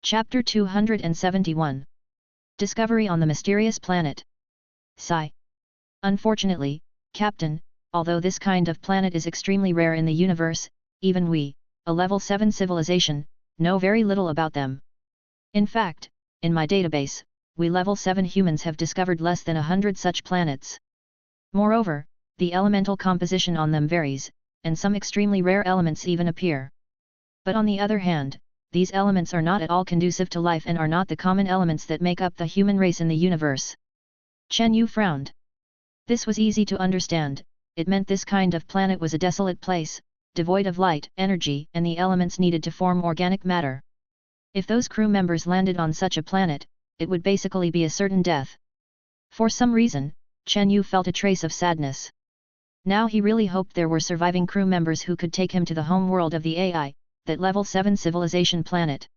Chapter 271. Discovery on the Mysterious Planet. Sci. Unfortunately, Captain, although this kind of planet is extremely rare in the universe, even we, a level 7 civilization, know very little about them. In fact, in my database, we level 7 humans have discovered less than 100 such planets. Moreover, the elemental composition on them varies, and some extremely rare elements even appear. But on the other hand, these elements are not at all conducive to life and are not the common elements that make up the human race in the universe. Chen Yu frowned. This was easy to understand. It meant this kind of planet was a desolate place, devoid of light, energy, and the elements needed to form organic matter. If those crew members landed on such a planet, it would basically be a certain death. For some reason, Chen Yu felt a trace of sadness. Now he really hoped there were surviving crew members who could take him to the home world of the AI, that level 7 civilization planet.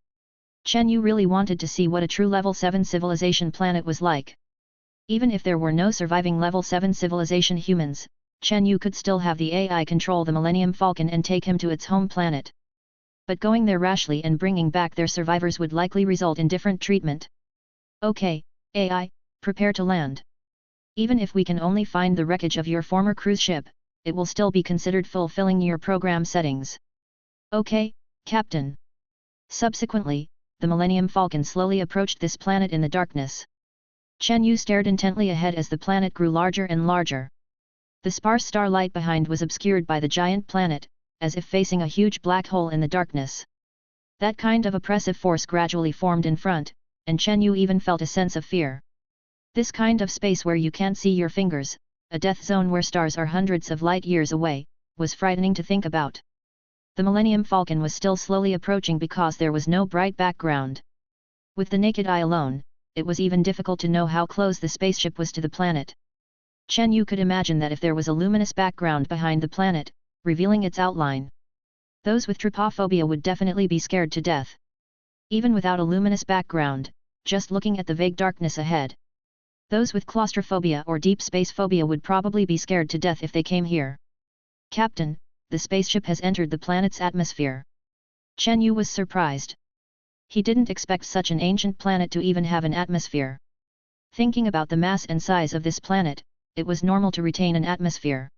Chen Yu really wanted to see what a true level 7 civilization planet was like. Even if there were no surviving level 7 civilization humans, Chen Yu could still have the AI control the Millennium Falcon and take him to its home planet. But going there rashly and bringing back their survivors would likely result in different treatment. Okay, AI, prepare to land. Even if we can only find the wreckage of your former cruise ship, it will still be considered fulfilling your program settings. Okay, Captain. Subsequently, the Millennium Falcon slowly approached this planet in the darkness. Chen Yu stared intently ahead as the planet grew larger and larger. The sparse starlight behind was obscured by the giant planet, as if facing a huge black hole in the darkness. That kind of oppressive force gradually formed in front, and Chen Yu even felt a sense of fear. This kind of space where you can't see your fingers, a death zone where stars are hundreds of light years away, was frightening to think about. The Millennium Falcon was still slowly approaching because there was no bright background. With the naked eye alone, it was even difficult to know how close the spaceship was to the planet. Chen Yu could imagine that if there was a luminous background behind the planet, revealing its outline, those with trypophobia would definitely be scared to death. Even without a luminous background, just looking at the vague darkness ahead, those with claustrophobia or deep space phobia would probably be scared to death if they came here. Captain, the spaceship has entered the planet's atmosphere. Chen Yu was surprised. He didn't expect such an ancient planet to even have an atmosphere. Thinking about the mass and size of this planet, it was normal to retain an atmosphere.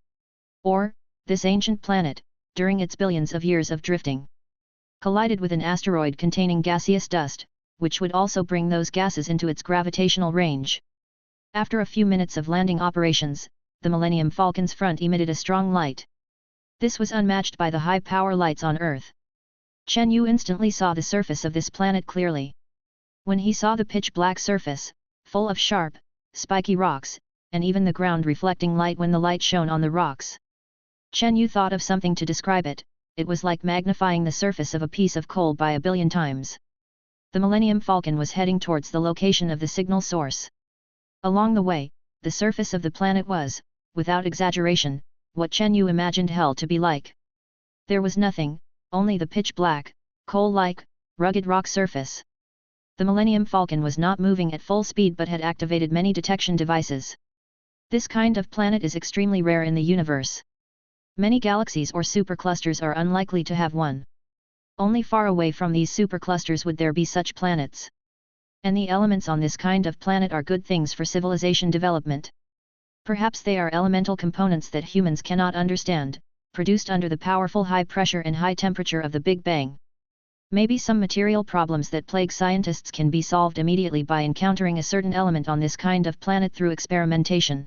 Or, this ancient planet, during its billions of years of drifting, collided with an asteroid containing gaseous dust, which would also bring those gases into its gravitational range. After a few minutes of landing operations, the Millennium Falcon's front emitted a strong light. This was unmatched by the high-power lights on Earth. Chen Yu instantly saw the surface of this planet clearly. When he saw the pitch-black surface, full of sharp, spiky rocks, and even the ground reflecting light when the light shone on the rocks, Chen Yu thought of something to describe it. It was like magnifying the surface of a piece of coal by a billion times. The Millennium Falcon was heading towards the location of the signal source. Along the way, the surface of the planet was, without exaggeration, what Chen Yu imagined hell to be like. There was nothing, only the pitch-black, coal-like, rugged rock surface. The Millennium Falcon was not moving at full speed but had activated many detection devices. This kind of planet is extremely rare in the universe. Many galaxies or superclusters are unlikely to have one. Only far away from these superclusters would there be such planets. And the elements on this kind of planet are good things for civilization development. Perhaps they are elemental components that humans cannot understand, produced under the powerful high pressure and high temperature of the Big Bang. Maybe some material problems that plague scientists can be solved immediately by encountering a certain element on this kind of planet through experimentation.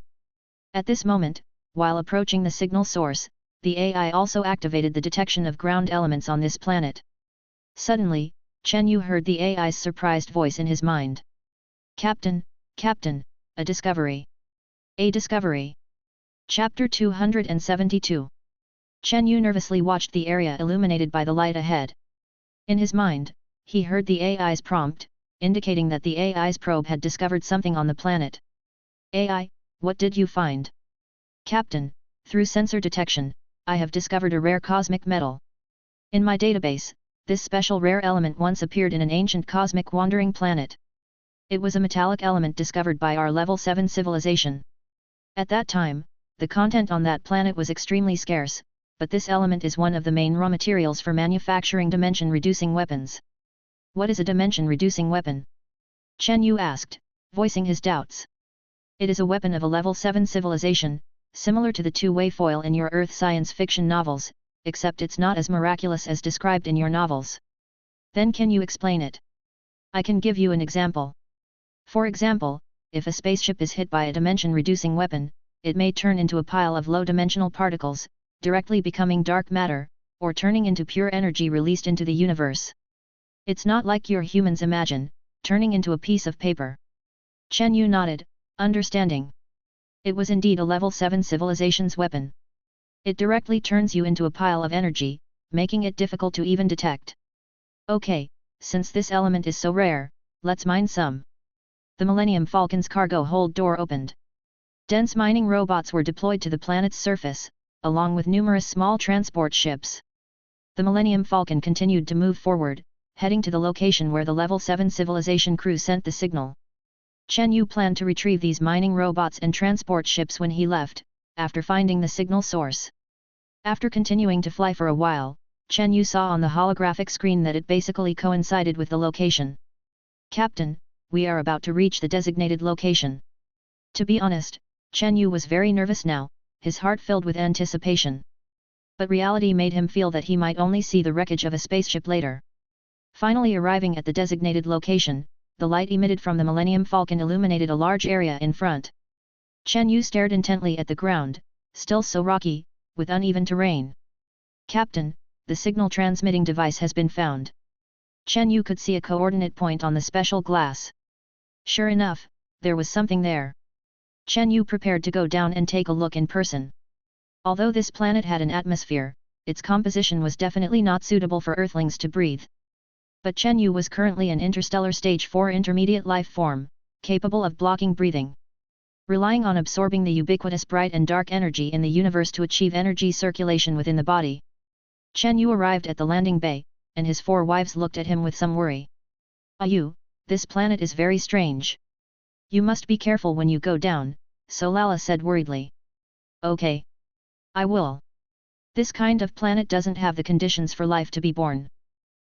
At this moment, while approaching the signal source, the AI also activated the detection of ground elements on this planet. Suddenly, Chen Yu heard the AI's surprised voice in his mind. Captain, Captain, a discovery. A discovery. Chapter 272. Chen Yu nervously watched the area illuminated by the light ahead. In his mind, he heard the AI's prompt, indicating that the AI's probe had discovered something on the planet. AI, what did you find? Captain, through sensor detection, I have discovered a rare cosmic metal. In my database, this special rare element once appeared in an ancient cosmic wandering planet. It was a metallic element discovered by our level 7 civilization. At that time, the content on that planet was extremely scarce, but this element is one of the main raw materials for manufacturing dimension-reducing weapons. What is a dimension-reducing weapon? Chen Yu asked, voicing his doubts. It is a weapon of a level 7 civilization, similar to the two-way foil in your Earth science fiction novels, except it's not as miraculous as described in your novels. Then can you explain it? I can give you an example. For example, if a spaceship is hit by a dimension-reducing weapon, it may turn into a pile of low-dimensional particles, directly becoming dark matter, or turning into pure energy released into the universe. It's not like your humans imagine, turning into a piece of paper. Chen Yu nodded, understanding. It was indeed a level 7 civilization's weapon. It directly turns you into a pile of energy, making it difficult to even detect. Okay, since this element is so rare, let's mine some. The Millennium Falcon's cargo hold door opened. Dense mining robots were deployed to the planet's surface, along with numerous small transport ships. The Millennium Falcon continued to move forward, heading to the location where the Level 7 civilization crew sent the signal. Chen Yu planned to retrieve these mining robots and transport ships when he left, after finding the signal source. After continuing to fly for a while, Chen Yu saw on the holographic screen that it basically coincided with the location. Captain, we are about to reach the designated location. To be honest, Chen Yu was very nervous now, his heart filled with anticipation. But reality made him feel that he might only see the wreckage of a spaceship later. Finally arriving at the designated location, the light emitted from the Millennium Falcon illuminated a large area in front. Chen Yu stared intently at the ground, still so rocky, with uneven terrain. Captain, the signal transmitting device has been found. Chen Yu could see a coordinate point on the special glass. Sure enough, there was something there. Chen Yu prepared to go down and take a look in person. Although this planet had an atmosphere, its composition was definitely not suitable for Earthlings to breathe. But Chen Yu was currently an interstellar stage 4 intermediate life form, capable of blocking breathing. Relying on absorbing the ubiquitous bright and dark energy in the universe to achieve energy circulation within the body. Chen Yu arrived at the landing bay, and his 4 wives looked at him with some worry. Yu, this planet is very strange. You must be careful when you go down, so Lala said worriedly. Okay. I will. This kind of planet doesn't have the conditions for life to be born.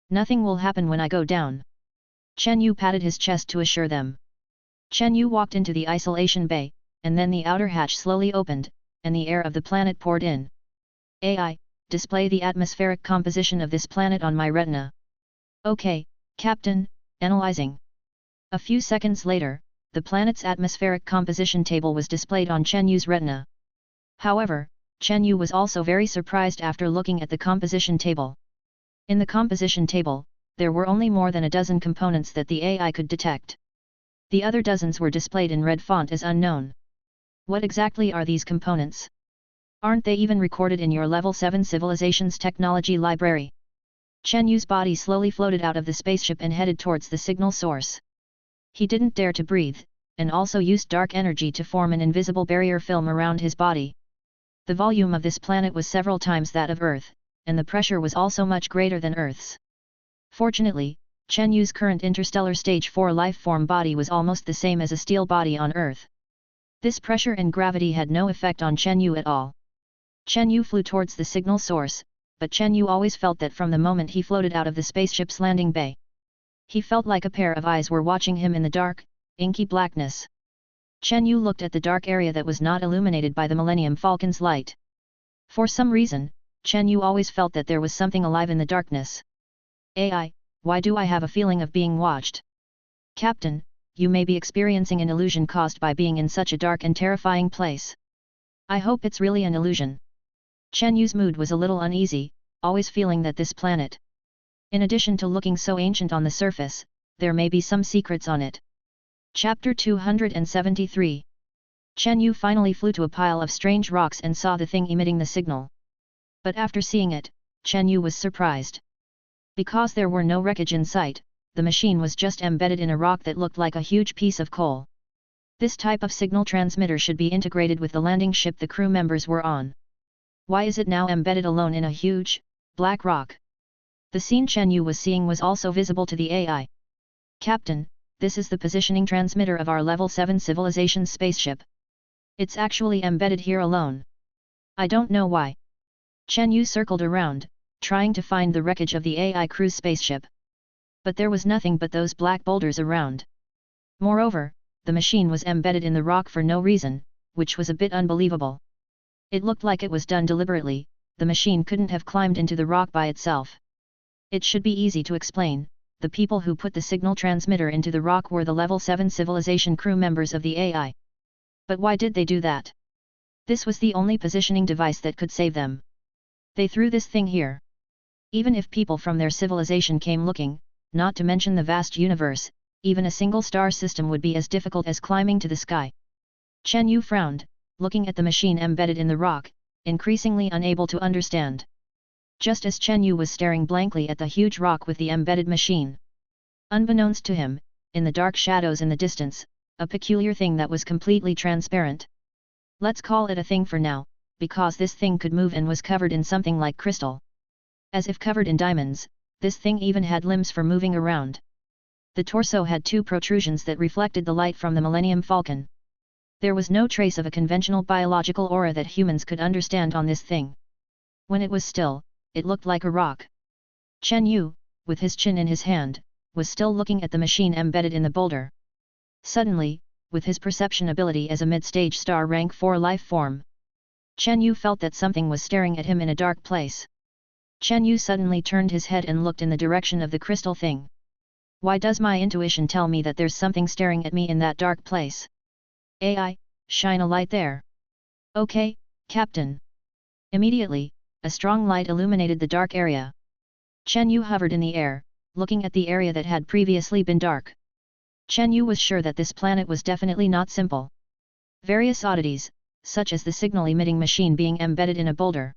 Nothing will happen when I go down. Chen Yu patted his chest to assure them. Chen Yu walked into the isolation bay, and then the outer hatch slowly opened, and the air of the planet poured in. AI, display the atmospheric composition of this planet on my retina. Okay, Captain, analyzing. A few seconds later, the planet's atmospheric composition table was displayed on Chen Yu's retina. However, Chen Yu was also very surprised after looking at the composition table. In the composition table, there were only more than a dozen components that the AI could detect. The other dozens were displayed in red font as unknown. What exactly are these components? Aren't they even recorded in your Level 7 Civilization's technology library? Chen Yu's body slowly floated out of the spaceship and headed towards the signal source. He didn't dare to breathe, and also used dark energy to form an invisible barrier film around his body. The volume of this planet was several times that of Earth, and the pressure was also much greater than Earth's. Fortunately, Chen Yu's current interstellar stage 4 life form body was almost the same as a steel body on Earth. This pressure and gravity had no effect on Chen Yu at all. Chen Yu flew towards the signal source, but Chen Yu always felt that from the moment he floated out of the spaceship's landing bay. He felt like a pair of eyes were watching him in the dark, inky blackness. Chen Yu looked at the dark area that was not illuminated by the Millennium Falcon's light. For some reason, Chen Yu always felt that there was something alive in the darkness. AI, why do I have a feeling of being watched? Captain, you may be experiencing an illusion caused by being in such a dark and terrifying place. I hope it's really an illusion. Chen Yu's mood was a little uneasy, always feeling that this planet, in addition to looking so ancient on the surface, there may be some secrets on it. Chapter 273. Chen Yu finally flew to a pile of strange rocks and saw the thing emitting the signal. But after seeing it, Chen Yu was surprised. Because there were no wreckage in sight, the machine was just embedded in a rock that looked like a huge piece of coal. This type of signal transmitter should be integrated with the landing ship the crew members were on. Why is it now embedded alone in a huge, black rock? The scene Chen Yu was seeing was also visible to the AI. Captain, this is the positioning transmitter of our Level 7 civilization spaceship. It's actually embedded here alone. I don't know why. Chen Yu circled around, trying to find the wreckage of the AI crew's spaceship. But there was nothing but those black boulders around. Moreover, the machine was embedded in the rock for no reason, which was a bit unbelievable. It looked like it was done deliberately. The machine couldn't have climbed into the rock by itself. It should be easy to explain. The people who put the signal transmitter into the rock were the Level 7 civilization crew members of the AI. But why did they do that? This was the only positioning device that could save them. They threw this thing here. Even if people from their civilization came looking, not to mention the vast universe, even a single star system would be as difficult as climbing to the sky. Chen Yu frowned, looking at the machine embedded in the rock, increasingly unable to understand. Just as Chen Yu was staring blankly at the huge rock with the embedded machine. Unbeknownst to him, in the dark shadows in the distance, a peculiar thing that was completely transparent. Let's call it a thing for now, because this thing could move and was covered in something like crystal. As if covered in diamonds, this thing even had limbs for moving around. The torso had two protrusions that reflected the light from the Millennium Falcon. There was no trace of a conventional biological aura that humans could understand on this thing. When it was still, it looked like a rock. Chen Yu, with his chin in his hand, was still looking at the machine embedded in the boulder. Suddenly, with his perception ability as a mid-stage star rank 4 life form, Chen Yu felt that something was staring at him in a dark place. Chen Yu suddenly turned his head and looked in the direction of the crystal thing. Why does my intuition tell me that there's something staring at me in that dark place? AI, shine a light there. Okay, Captain. Immediately, a strong light illuminated the dark area. Chen Yu hovered in the air, looking at the area that had previously been dark. Chen Yu was sure that this planet was definitely not simple. Various oddities, such as the signal-emitting machine being embedded in a boulder.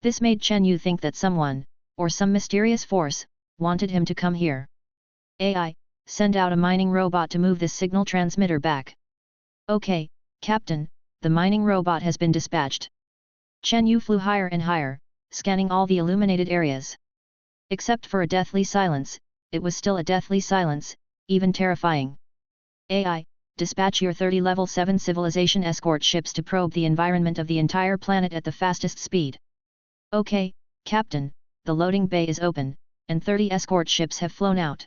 This made Chen Yu think that someone, or some mysterious force, wanted him to come here. AI, send out a mining robot to move this signal transmitter back. Okay, Captain, the mining robot has been dispatched. Chen Yu flew higher and higher, scanning all the illuminated areas. Except for a deathly silence, it was still a deathly silence, even terrifying. AI, dispatch your 30 level 7 civilization escort ships to probe the environment of the entire planet at the fastest speed. Okay, Captain, the loading bay is open, and 30 escort ships have flown out.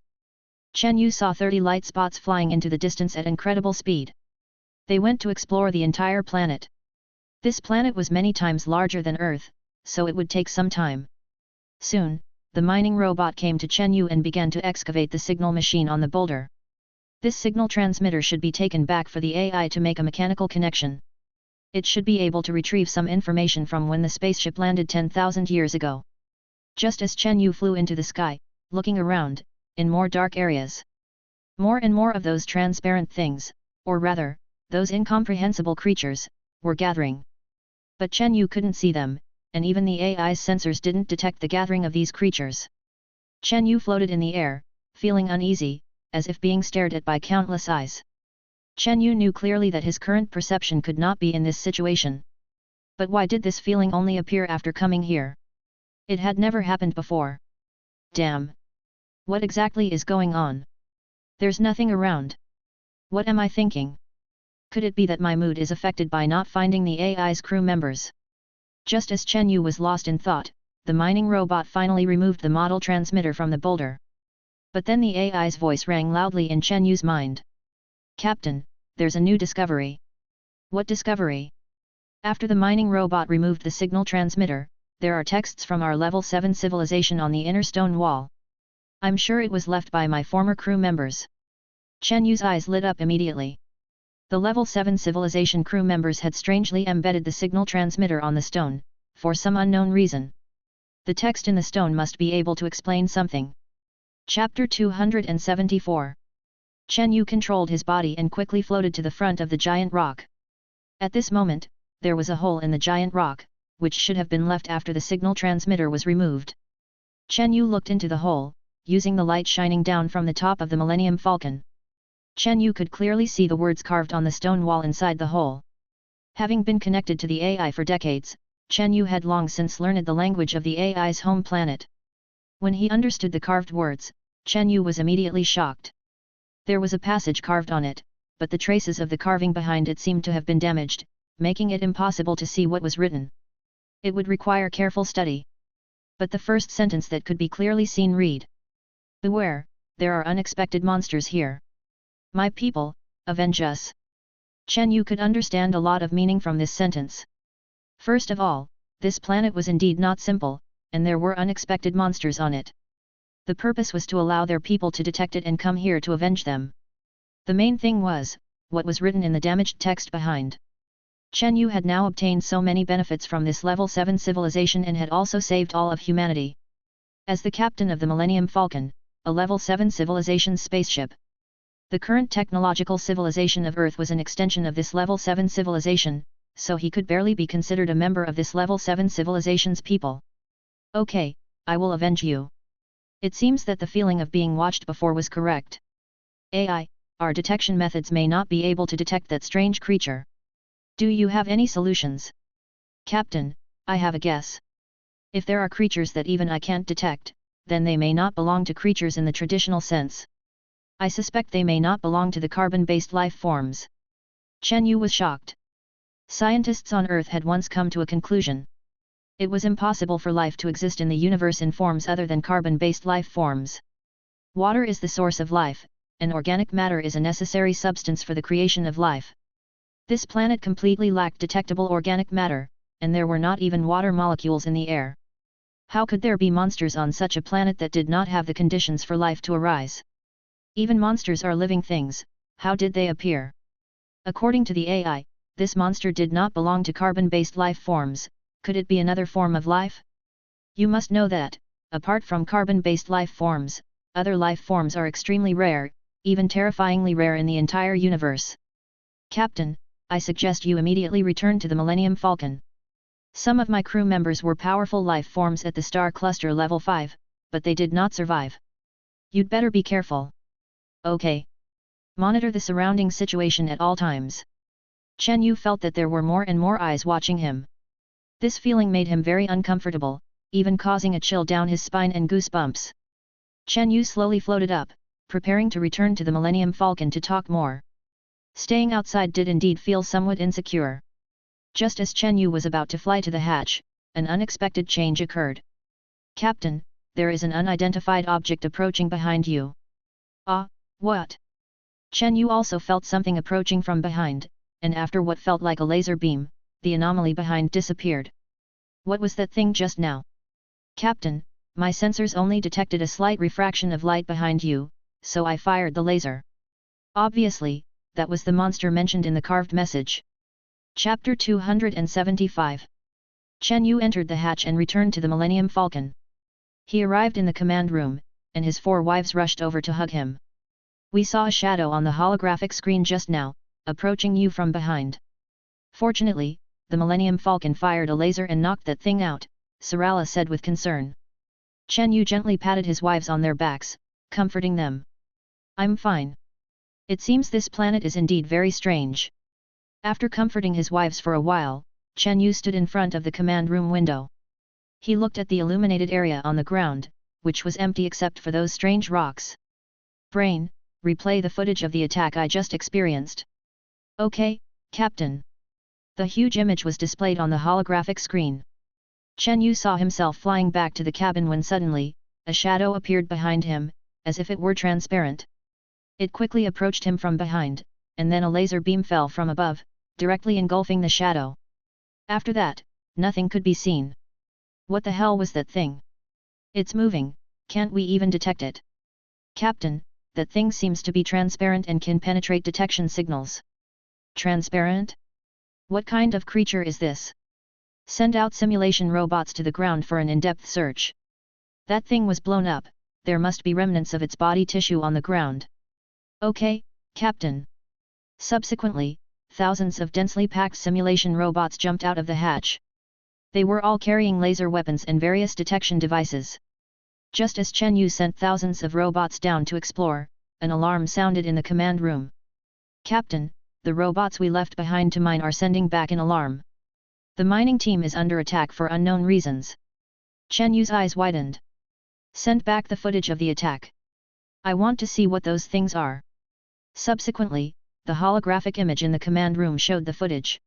Chen Yu saw 30 light spots flying into the distance at incredible speed. They went to explore the entire planet. This planet was many times larger than Earth, so it would take some time. Soon, the mining robot came to Chen Yu and began to excavate the signal machine on the boulder. This signal transmitter should be taken back for the AI to make a mechanical connection. It should be able to retrieve some information from when the spaceship landed 10,000 years ago. Just as Chen Yu flew into the sky, looking around, in more dark areas. More and more of those transparent things, or rather, those incomprehensible creatures, were gathering. But Chen Yu couldn't see them, and even the AI's sensors didn't detect the gathering of these creatures. Chen Yu floated in the air, feeling uneasy, as if being stared at by countless eyes. Chen Yu knew clearly that his current perception could not be in this situation. But why did this feeling only appear after coming here? It had never happened before. Damn! What exactly is going on? There's nothing around. What am I thinking? Could it be that my mood is affected by not finding the AI's crew members? Just as Chen Yu was lost in thought, the mining robot finally removed the model transmitter from the boulder. But then the AI's voice rang loudly in Chen Yu's mind. Captain, there's a new discovery. What discovery? After the mining robot removed the signal transmitter, there are texts from our level 7 civilization on the inner stone wall. I'm sure it was left by my former crew members. Chen Yu's eyes lit up immediately. The level 7 civilization crew members had strangely embedded the signal transmitter on the stone, for some unknown reason. The text in the stone must be able to explain something. Chapter 274. Chen Yu controlled his body and quickly floated to the front of the giant rock. At this moment, there was a hole in the giant rock, which should have been left after the signal transmitter was removed. Chen Yu looked into the hole, using the light shining down from the top of the Millennium Falcon. Chen Yu could clearly see the words carved on the stone wall inside the hole. Having been connected to the AI for decades, Chen Yu had long since learned the language of the AI's home planet. When he understood the carved words, Chen Yu was immediately shocked. There was a passage carved on it, but the traces of the carving behind it seemed to have been damaged, making it impossible to see what was written. It would require careful study. But the first sentence that could be clearly seen read: Beware, there are unexpected monsters here. My people, avenge us. Chen Yu could understand a lot of meaning from this sentence. First of all, this planet was indeed not simple, and there were unexpected monsters on it. The purpose was to allow their people to detect it and come here to avenge them. The main thing was, what was written in the damaged text behind. Chen Yu had now obtained so many benefits from this level 7 civilization and had also saved all of humanity. As the captain of the Millennium Falcon, a level 7 civilization's spaceship. The current technological civilization of Earth was an extension of this level 7 civilization, so he could barely be considered a member of this level 7 civilization's people. Okay, I will avenge you. It seems that the feeling of being watched before was correct. AI, our detection methods may not be able to detect that strange creature. Do you have any solutions? Captain, I have a guess. If there are creatures that even I can't detect, then they may not belong to creatures in the traditional sense. I suspect they may not belong to the carbon-based life forms. Chen Yu was shocked. Scientists on Earth had once come to a conclusion. It was impossible for life to exist in the universe in forms other than carbon-based life forms. Water is the source of life, and organic matter is a necessary substance for the creation of life. This planet completely lacked detectable organic matter, and there were not even water molecules in the air. How could there be monsters on such a planet that did not have the conditions for life to arise? Even monsters are living things, how did they appear? According to the AI, this monster did not belong to carbon-based life forms. Could it be another form of life? You must know that, apart from carbon-based life forms, other life forms are extremely rare, even terrifyingly rare in the entire universe. Captain, I suggest you immediately return to the Millennium Falcon. Some of my crew members were powerful life forms at the star cluster level 5, but they did not survive. You'd better be careful. Okay. Monitor the surrounding situation at all times. Chen Yu felt that there were more and more eyes watching him. This feeling made him very uncomfortable, even causing a chill down his spine and goosebumps. Chen Yu slowly floated up, preparing to return to the Millennium Falcon to talk more. Staying outside did indeed feel somewhat insecure. Just as Chen Yu was about to fly to the hatch, an unexpected change occurred. Captain, there is an unidentified object approaching behind you. Ah, what? Chen Yu also felt something approaching from behind, and after what felt like a laser beam, the anomaly behind disappeared. What was that thing just now? Captain, my sensors only detected a slight refraction of light behind you, so I fired the laser. Obviously, that was the monster mentioned in the carved message. Chapter 275. Chen Yu entered the hatch and returned to the Millennium Falcon. He arrived in the command room, and his 4 wives rushed over to hug him. We saw a shadow on the holographic screen just now, approaching you from behind. Fortunately, the Millennium Falcon fired a laser and knocked that thing out, Sarala said with concern. Chen Yu gently patted his wives on their backs, comforting them. I'm fine. It seems this planet is indeed very strange. After comforting his wives for a while, Chen Yu stood in front of the command room window. He looked at the illuminated area on the ground, which was empty except for those strange rocks. Brain, replay the footage of the attack I just experienced. Okay, Captain. The huge image was displayed on the holographic screen. Chen Yu saw himself flying back to the cabin when suddenly, a shadow appeared behind him, as if it were transparent. It quickly approached him from behind, and then a laser beam fell from above, directly engulfing the shadow. After that, nothing could be seen. What the hell was that thing? It's moving, can't we even detect it? Captain, that thing seems to be transparent and can penetrate detection signals. Transparent? What kind of creature is this? Send out simulation robots to the ground for an in-depth search. That thing was blown up, there must be remnants of its body tissue on the ground. Okay, Captain. Subsequently, thousands of densely packed simulation robots jumped out of the hatch. They were all carrying laser weapons and various detection devices. Just as Chen Yu sent thousands of robots down to explore, an alarm sounded in the command room. Captain, the robots we left behind to mine are sending back an alarm. The mining team is under attack for unknown reasons. Chen Yu's eyes widened. Send back the footage of the attack. I want to see what those things are. Subsequently, the holographic image in the command room showed the footage.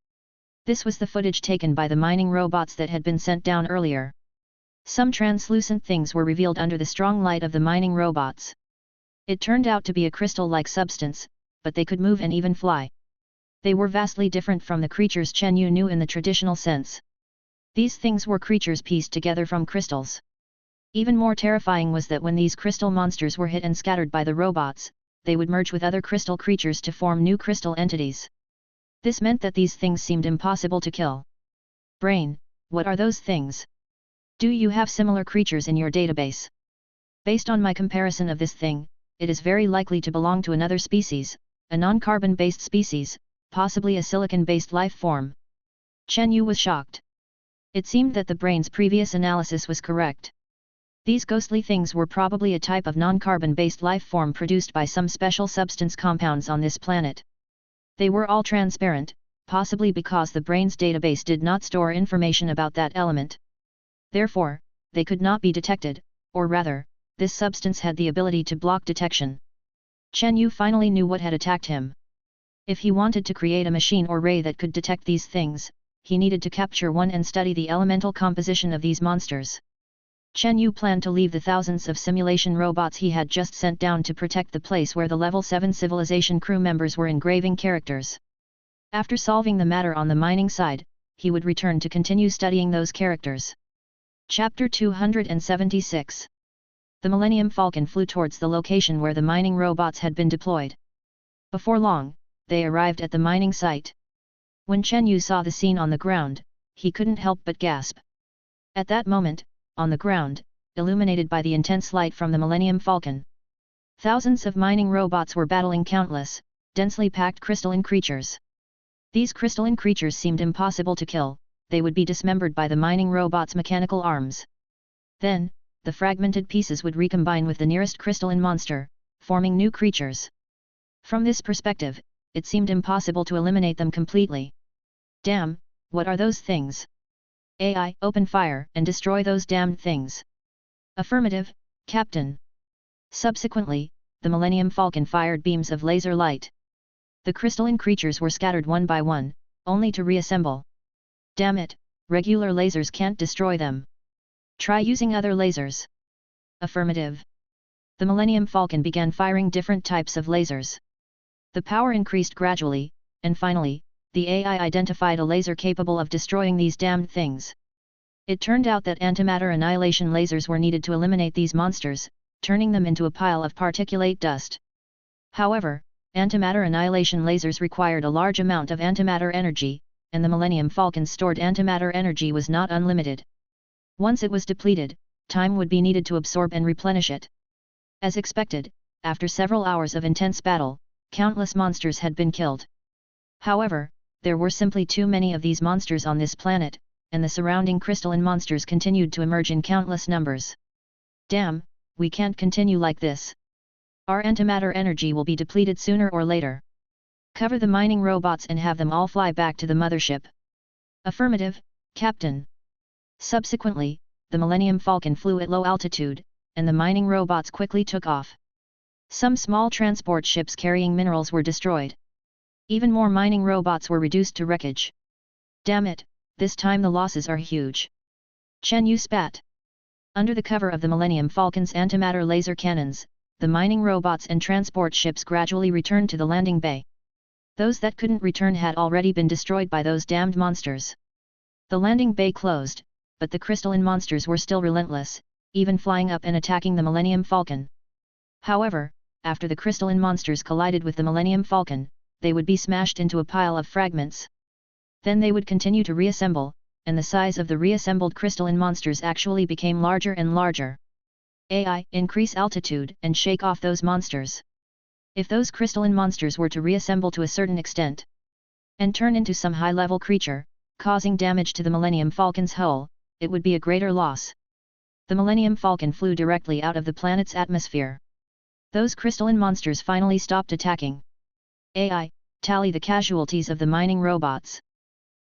This was the footage taken by the mining robots that had been sent down earlier. Some translucent things were revealed under the strong light of the mining robots. It turned out to be a crystal-like substance, but they could move and even fly. They were vastly different from the creatures Chen Yu knew in the traditional sense. These things were creatures pieced together from crystals. Even more terrifying was that when these crystal monsters were hit and scattered by the robots, they would merge with other crystal creatures to form new crystal entities. This meant that these things seemed impossible to kill. Brain, what are those things? Do you have similar creatures in your database? Based on my comparison of this thing, it is very likely to belong to another species, a non-carbon-based species, possibly a silicon-based life form. Chen Yu was shocked. It seemed that the brain's previous analysis was correct. These ghostly things were probably a type of non-carbon-based life form produced by some special substance compounds on this planet. They were all transparent, possibly because the brain's database did not store information about that element. Therefore, they could not be detected, or rather, this substance had the ability to block detection. Chen Yu finally knew what had attacked him. If he wanted to create a machine or ray that could detect these things, he needed to capture one and study the elemental composition of these monsters. Chen Yu planned to leave the thousands of simulation robots he had just sent down to protect the place where the Level 7 civilization crew members were engraving characters. After solving the matter on the mining side, he would return to continue studying those characters. Chapter 276. The Millennium Falcon flew towards the location where the mining robots had been deployed. Before long, they arrived at the mining site. When Chen Yu saw the scene on the ground, he couldn't help but gasp. At that moment, on the ground, illuminated by the intense light from the Millennium Falcon, thousands of mining robots were battling countless, densely packed crystalline creatures. These crystalline creatures seemed impossible to kill, they would be dismembered by the mining robots' mechanical arms. Then, the fragmented pieces would recombine with the nearest crystalline monster, forming new creatures. From this perspective, it seemed impossible to eliminate them completely. Damn, what are those things? AI, open fire and destroy those damned things. Affirmative, Captain. Subsequently, the Millennium Falcon fired beams of laser light. The crystalline creatures were scattered one by one, only to reassemble. Damn it, regular lasers can't destroy them. Try using other lasers. Affirmative. The Millennium Falcon began firing different types of lasers. The power increased gradually, and finally, the AI identified a laser capable of destroying these damned things. It turned out that antimatter annihilation lasers were needed to eliminate these monsters, turning them into a pile of particulate dust. However, antimatter annihilation lasers required a large amount of antimatter energy, and the Millennium Falcon's stored antimatter energy was not unlimited. Once it was depleted, time would be needed to absorb and replenish it. As expected, after several hours of intense battle, countless monsters had been killed. However, there were simply too many of these monsters on this planet, and the surrounding crystalline monsters continued to emerge in countless numbers. Damn, we can't continue like this. Our antimatter energy will be depleted sooner or later. Cover the mining robots and have them all fly back to the mothership. Affirmative, Captain. Subsequently, the Millennium Falcon flew at low altitude, and the mining robots quickly took off. Some small transport ships carrying minerals were destroyed. Even more mining robots were reduced to wreckage. Damn it, this time the losses are huge. Chen Yu spat. Under the cover of the Millennium Falcon's antimatter laser cannons, the mining robots and transport ships gradually returned to the landing bay. Those that couldn't return had already been destroyed by those damned monsters. The landing bay closed, but the crystalline monsters were still relentless, even flying up and attacking the Millennium Falcon. However, after the crystalline monsters collided with the Millennium Falcon, they would be smashed into a pile of fragments. Then they would continue to reassemble, and the size of the reassembled crystalline monsters actually became larger and larger. AI, increase altitude and shake off those monsters. If those crystalline monsters were to reassemble to a certain extent, and turn into some high-level creature, causing damage to the Millennium Falcon's hull, it would be a greater loss. The Millennium Falcon flew directly out of the planet's atmosphere. Those crystalline monsters finally stopped attacking. AI, tally the casualties of the mining robots.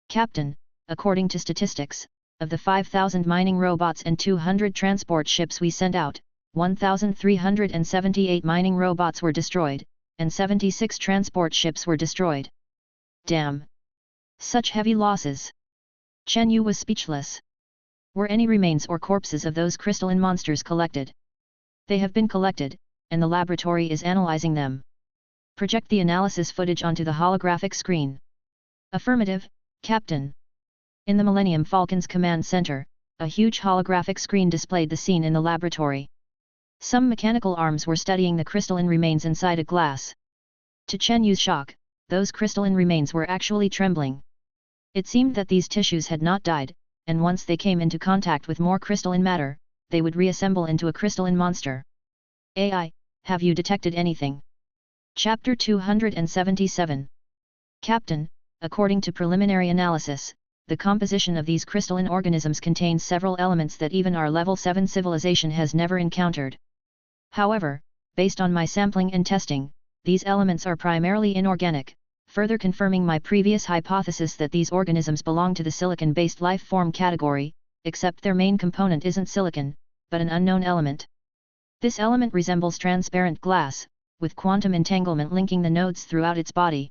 Captain, according to statistics, of the 5,000 mining robots and 200 transport ships we sent out, 1,378 mining robots were destroyed, and 76 transport ships were destroyed. Damn! Such heavy losses! Chen Yu was speechless. Were any remains or corpses of those crystalline monsters collected? They have been collected, and the laboratory is analyzing them. Project the analysis footage onto the holographic screen. Affirmative, Captain. In the Millennium Falcon's command center, a huge holographic screen displayed the scene in the laboratory. Some mechanical arms were studying the crystalline remains inside a glass. To Chen Yu's shock, those crystalline remains were actually trembling. It seemed that these tissues had not died, and once they came into contact with more crystalline matter, they would reassemble into a crystalline monster. AI, have you detected anything? Chapter 277. Captain, according to preliminary analysis, the composition of these crystalline organisms contains several elements that even our level 7 civilization has never encountered. However, based on my sampling and testing, these elements are primarily inorganic, further confirming my previous hypothesis that these organisms belong to the silicon-based life form category, except their main component isn't silicon, but an unknown element. This element resembles transparent glass, with quantum entanglement linking the nodes throughout its body.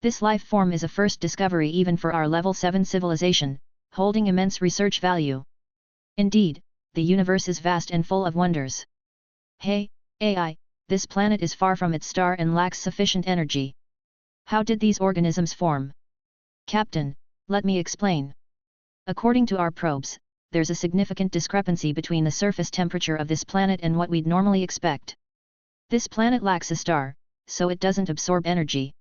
This life form is a first discovery even for our level 7 civilization, holding immense research value. Indeed, the universe is vast and full of wonders. Hey, AI, this planet is far from its star and lacks sufficient energy. How did these organisms form? Captain, let me explain. According to our probes, there's a significant discrepancy between the surface temperature of this planet and what we'd normally expect. This planet lacks a star, so it doesn't absorb energy.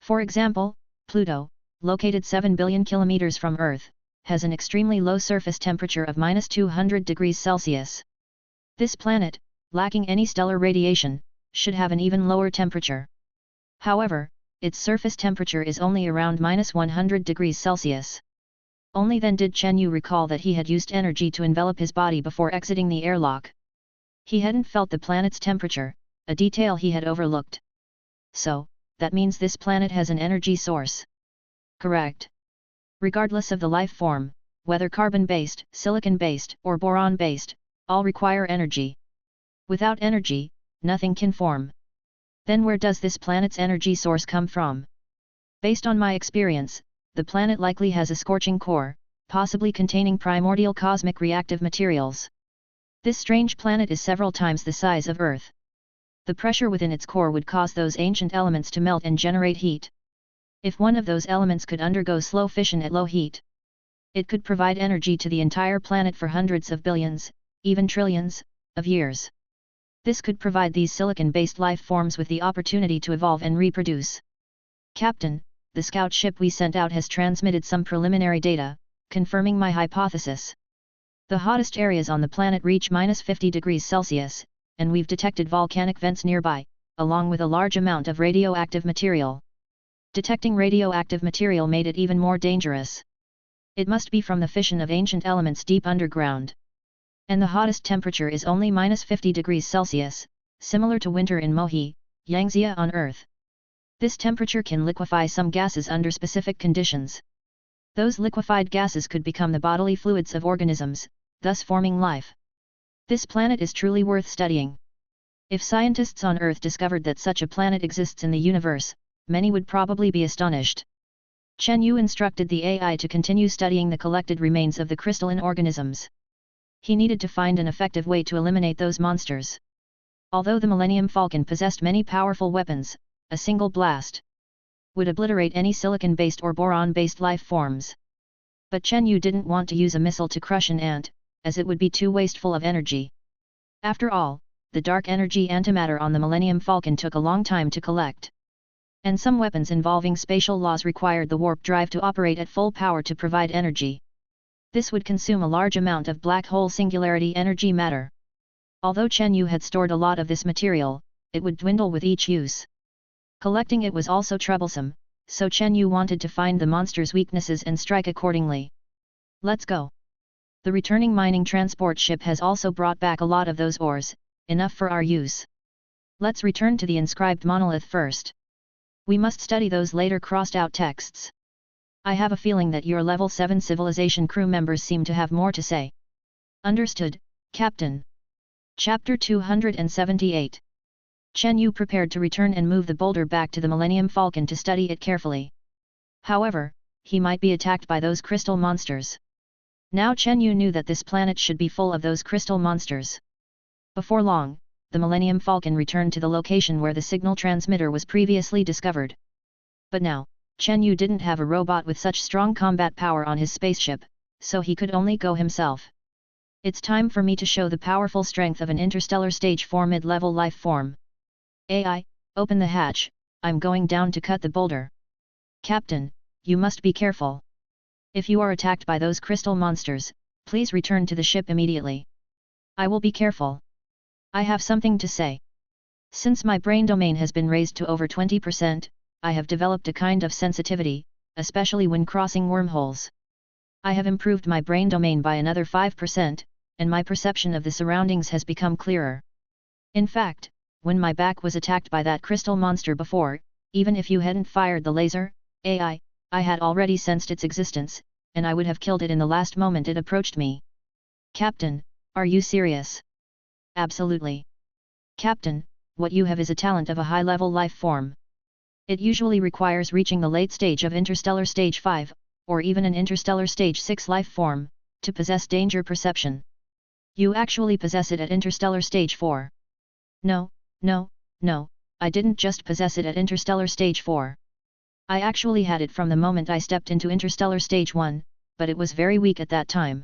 For example, Pluto, located 7 billion kilometers from Earth, has an extremely low surface temperature of -200 degrees Celsius. This planet, lacking any stellar radiation, should have an even lower temperature. However, its surface temperature is only around -100 degrees Celsius. Only then did Chen Yu recall that he had used energy to envelop his body before exiting the airlock. He hadn't felt the planet's temperature, a detail he had overlooked. So, that means this planet has an energy source. Correct. Regardless of the life form, whether carbon-based, silicon-based, or boron-based, all require energy. Without energy, nothing can form. Then where does this planet's energy source come from? Based on my experience, the planet likely has a scorching core, possibly containing primordial cosmic reactive materials. This strange planet is several times the size of Earth. The pressure within its core would cause those ancient elements to melt and generate heat. If one of those elements could undergo slow fission at low heat, it could provide energy to the entire planet for hundreds of billions, even trillions, of years. This could provide these silicon-based life forms with the opportunity to evolve and reproduce. Captain, the scout ship we sent out has transmitted some preliminary data, confirming my hypothesis. The hottest areas on the planet reach -50 degrees Celsius, and we've detected volcanic vents nearby, along with a large amount of radioactive material. Detecting radioactive material made it even more dangerous. It must be from the fission of ancient elements deep underground. And the hottest temperature is only -50 degrees Celsius, similar to winter in Mohi, Yangtze on Earth. This temperature can liquefy some gases under specific conditions. Those liquefied gases could become the bodily fluids of organisms, thus forming life. This planet is truly worth studying. If scientists on Earth discovered that such a planet exists in the universe, many would probably be astonished. Chen Yu instructed the AI to continue studying the collected remains of the crystalline organisms. He needed to find an effective way to eliminate those monsters. Although the Millennium Falcon possessed many powerful weapons, a single blast would obliterate any silicon-based or boron-based life forms. But Chen Yu didn't want to use a missile to crush an ant, as it would be too wasteful of energy. After all, the dark energy antimatter on the Millennium Falcon took a long time to collect. And some weapons involving spatial laws required the warp drive to operate at full power to provide energy. This would consume a large amount of black hole singularity energy matter. Although Chen Yu had stored a lot of this material, it would dwindle with each use. Collecting it was also troublesome, so Chen Yu wanted to find the monster's weaknesses and strike accordingly. Let's go. The returning mining transport ship has also brought back a lot of those ores, enough for our use. Let's return to the inscribed monolith first. We must study those later crossed-out texts. I have a feeling that your level 7 civilization crew members seem to have more to say. Understood, Captain. Chapter 278. Chen Yu prepared to return and move the boulder back to the Millennium Falcon to study it carefully. However, he might be attacked by those crystal monsters. Now Chen Yu knew that this planet should be full of those crystal monsters. Before long, the Millennium Falcon returned to the location where the signal transmitter was previously discovered. But now, Chen Yu didn't have a robot with such strong combat power on his spaceship, so he could only go himself. It's time for me to show the powerful strength of an interstellar stage 4 mid-level life form. AI, open the hatch, I'm going down to cut the boulder. Captain, you must be careful. If you are attacked by those crystal monsters, please return to the ship immediately. I will be careful. I have something to say. Since my brain domain has been raised to over 20%, I have developed a kind of sensitivity, especially when crossing wormholes. I have improved my brain domain by another 5%, and my perception of the surroundings has become clearer. In fact, when my back was attacked by that crystal monster before, even if you hadn't fired the laser, AI, I had already sensed its existence, and I would have killed it in the last moment it approached me. Captain, are you serious? Absolutely. Captain, what you have is a talent of a high-level life form. It usually requires reaching the late stage of interstellar stage 5, or even an interstellar stage 6 life form, to possess danger perception. You actually possess it at interstellar stage 4. No, I didn't just possess it at interstellar stage 4. I actually had it from the moment I stepped into interstellar stage 1, but it was very weak at that time.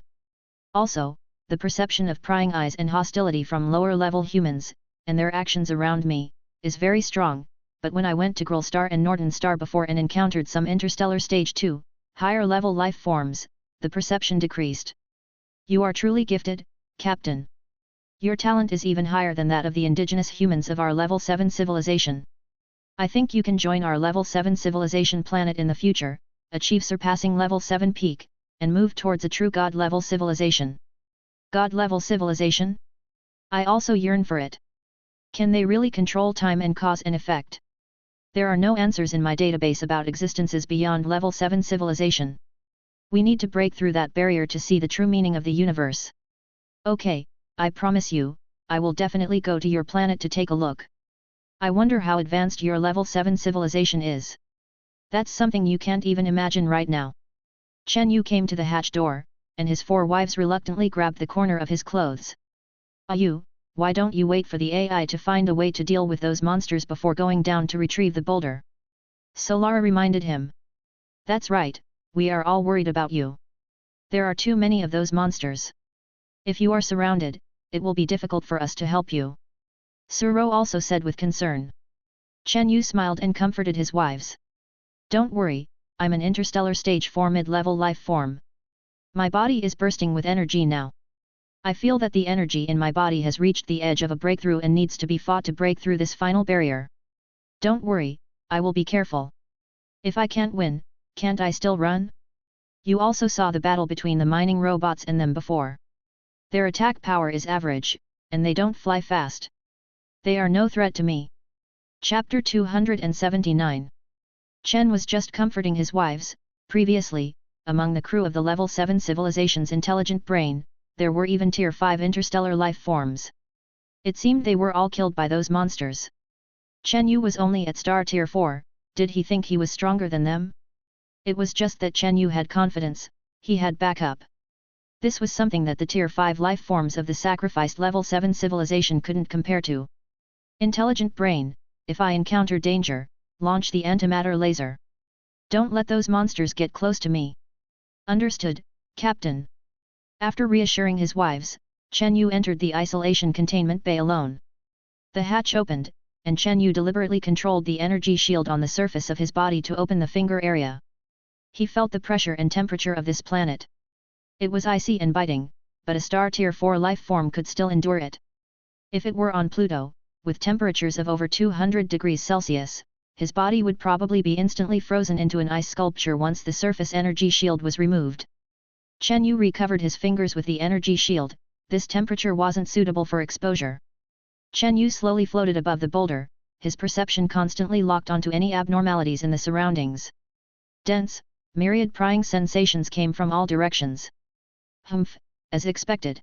Also, the perception of prying eyes and hostility from lower-level humans, and their actions around me, is very strong, but when I went to Grill Star and Norton Star before and encountered some interstellar stage 2, higher-level life forms, the perception decreased. You are truly gifted, Captain. Your talent is even higher than that of the indigenous humans of our level 7 civilization. I think you can join our level 7 civilization planet in the future, achieve surpassing level 7 peak, and move towards a true God-level civilization. God-level civilization? I also yearn for it. Can they really control time and cause and effect? There are no answers in my database about existences beyond level 7 civilization. We need to break through that barrier to see the true meaning of the universe. Okay, I promise you, I will definitely go to your planet to take a look. I wonder how advanced your level 7 civilization is. That's something you can't even imagine right now. Chen Yu came to the hatch door, and his 4 wives reluctantly grabbed the corner of his clothes. You, why don't you wait for the AI to find a way to deal with those monsters before going down to retrieve the boulder? Solara reminded him. That's right, we are all worried about you. There are too many of those monsters. If you are surrounded, it will be difficult for us to help you. Suro also said with concern. Chen Yu smiled and comforted his wives. Don't worry, I'm an interstellar stage 4 mid-level life form. My body is bursting with energy now. I feel that the energy in my body has reached the edge of a breakthrough and needs to be fought to break through this final barrier. Don't worry, I will be careful. If I can't win, can't I still run? You also saw the battle between the mining robots and them before. Their attack power is average, and they don't fly fast. They are no threat to me. Chapter 279. Chen was just comforting his wives. Previously, among the crew of the level 7 civilization's intelligent brain, there were even tier 5 interstellar life forms. It seemed they were all killed by those monsters. Chen Yu was only at star tier 4, did he think he was stronger than them? It was just that Chen Yu had confidence, he had backup. This was something that the tier 5 life forms of the sacrificed level 7 civilization couldn't compare to. Intelligent brain, if I encounter danger, launch the antimatter laser. Don't let those monsters get close to me. Understood, Captain. After reassuring his wives, Chen Yu entered the isolation containment bay alone. The hatch opened, and Chen Yu deliberately controlled the energy shield on the surface of his body to open the finger area. He felt the pressure and temperature of this planet. It was icy and biting, but a star tier 4 life form could still endure it. If it were on Pluto, with temperatures of over 200 degrees Celsius, his body would probably be instantly frozen into an ice sculpture once the surface energy shield was removed. Chen Yu recovered his fingers with the energy shield. This temperature wasn't suitable for exposure. Chen Yu slowly floated above the boulder, his perception constantly locked onto any abnormalities in the surroundings. Dense, myriad prying sensations came from all directions. Humph, as expected.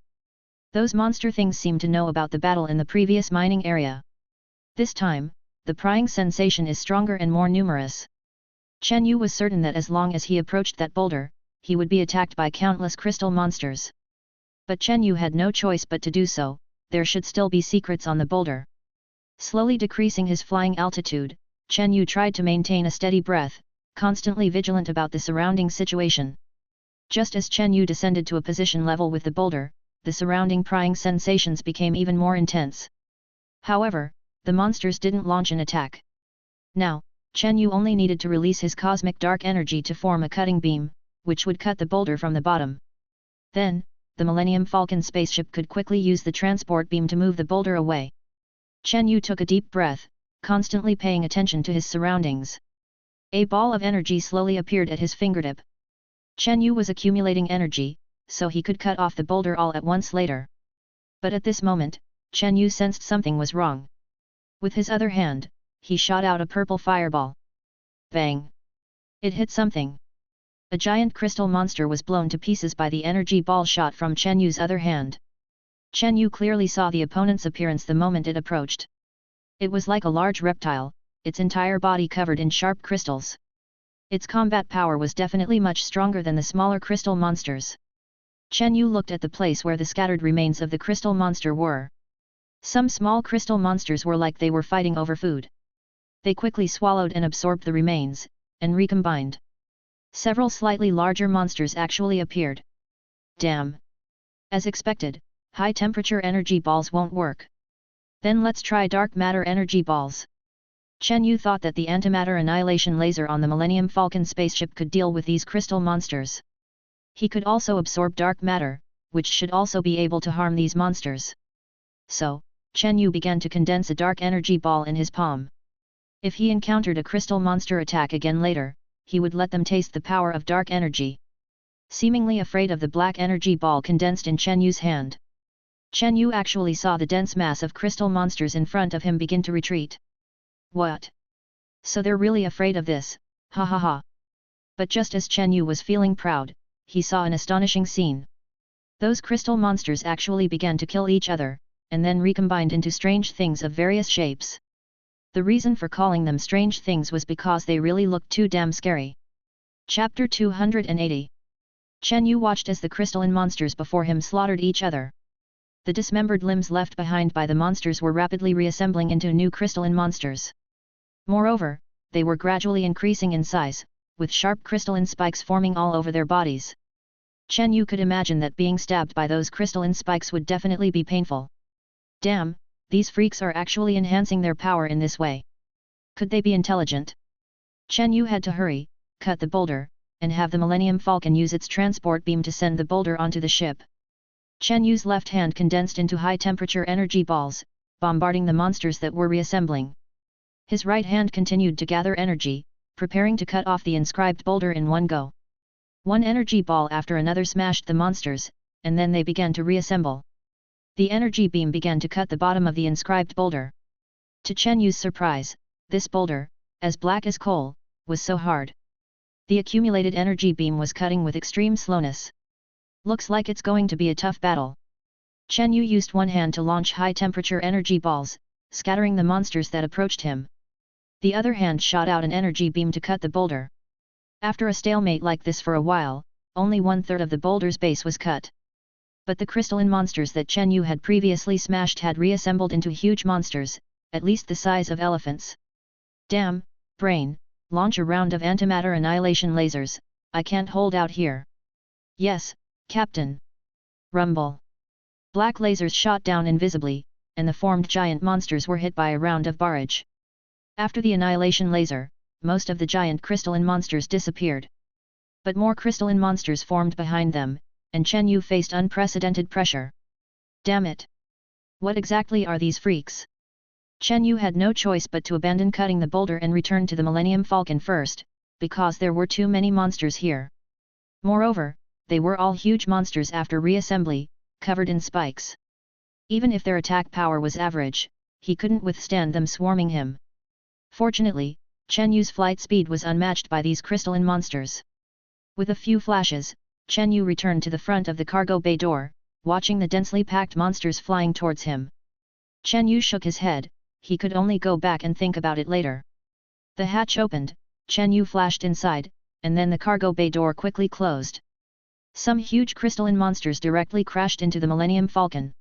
Those monster things seemed to know about the battle in the previous mining area. This time, the prying sensation is stronger and more numerous. Chen Yu was certain that as long as he approached that boulder, he would be attacked by countless crystal monsters. But Chen Yu had no choice but to do so. there should still be secrets on the boulder. Slowly decreasing his flying altitude, Chen Yu tried to maintain a steady breath, constantly vigilant about the surrounding situation. Just as Chen Yu descended to a position level with the boulder, the surrounding prying sensations became even more intense. However, the monsters didn't launch an attack. Now, Chen Yu only needed to release his cosmic dark energy to form a cutting beam, which would cut the boulder from the bottom. Then, the Millennium Falcon spaceship could quickly use the transport beam to move the boulder away. Chen Yu took a deep breath, constantly paying attention to his surroundings. A ball of energy slowly appeared at his fingertip. Chen Yu was accumulating energy, so he could cut off the boulder all at once later. But at this moment, Chen Yu sensed something was wrong. With his other hand, he shot out a purple fireball. Bang! It hit something. A giant crystal monster was blown to pieces by the energy ball shot from Chen Yu's other hand. Chen Yu clearly saw the opponent's appearance the moment it approached. It was like a large reptile, its entire body covered in sharp crystals. Its combat power was definitely much stronger than the smaller crystal monsters. Chen Yu looked at the place where the scattered remains of the crystal monster were. Some small crystal monsters were like they were fighting over food. They quickly swallowed and absorbed the remains, and recombined. Several slightly larger monsters actually appeared. Damn! As expected, high-temperature energy balls won't work. Then let's try dark matter energy balls. Chen Yu thought that the antimatter annihilation laser on the Millennium Falcon spaceship could deal with these crystal monsters. He could also absorb dark matter, which should also be able to harm these monsters. So, Chen Yu began to condense a dark energy ball in his palm. If he encountered a crystal monster attack again later, he would let them taste the power of dark energy. Seemingly afraid of the black energy ball condensed in Chen Yu's hand, Chen Yu actually saw the dense mass of crystal monsters in front of him begin to retreat. What? So they're really afraid of this, ha ha ha. But just as Chen Yu was feeling proud, he saw an astonishing scene. Those crystal monsters actually began to kill each other, and then recombined into strange things of various shapes. The reason for calling them strange things was because they really looked too damn scary. Chapter 280. Chen Yu watched as the crystalline monsters before him slaughtered each other. The dismembered limbs left behind by the monsters were rapidly reassembling into new crystalline monsters. Moreover, they were gradually increasing in size, with sharp crystalline spikes forming all over their bodies. Chen Yu could imagine that being stabbed by those crystalline spikes would definitely be painful. Damn, these freaks are actually enhancing their power in this way. Could they be intelligent? Chen Yu had to hurry, cut the boulder, and have the Millennium Falcon use its transport beam to send the boulder onto the ship. Chen Yu's left hand condensed into high-temperature energy balls, bombarding the monsters that were reassembling. His right hand continued to gather energy, preparing to cut off the inscribed boulder in one go. One energy ball after another smashed the monsters, and then they began to reassemble. The energy beam began to cut the bottom of the inscribed boulder. To Chen Yu's surprise, this boulder, as black as coal, was so hard. The accumulated energy beam was cutting with extreme slowness. Looks like it's going to be a tough battle. Chen Yu used one hand to launch high-temperature energy balls, scattering the monsters that approached him. The other hand shot out an energy beam to cut the boulder. After a stalemate like this for a while, only 1/3 of the boulder's base was cut. But the crystalline monsters that Chen Yu had previously smashed had reassembled into huge monsters, at least the size of elephants. Damn, brain, launch a round of antimatter annihilation lasers, I can't hold out here. Yes, Captain. Rumble. Black lasers shot down invisibly, and the formed giant monsters were hit by a round of barrage. After the annihilation laser, most of the giant crystalline monsters disappeared. But more crystalline monsters formed behind them, and Chen Yu faced unprecedented pressure. Damn it! What exactly are these freaks? Chen Yu had no choice but to abandon cutting the boulder and return to the Millennium Falcon first, because there were too many monsters here. Moreover, they were all huge monsters after reassembly, covered in spikes. Even if their attack power was average, he couldn't withstand them swarming him. Fortunately, Chen Yu's flight speed was unmatched by these crystalline monsters. With a few flashes, Chen Yu returned to the front of the cargo bay door, watching the densely packed monsters flying towards him. Chen Yu shook his head, he could only go back and think about it later. The hatch opened, Chen Yu flashed inside, and then the cargo bay door quickly closed. Some huge crystalline monsters directly crashed into the Millennium Falcon.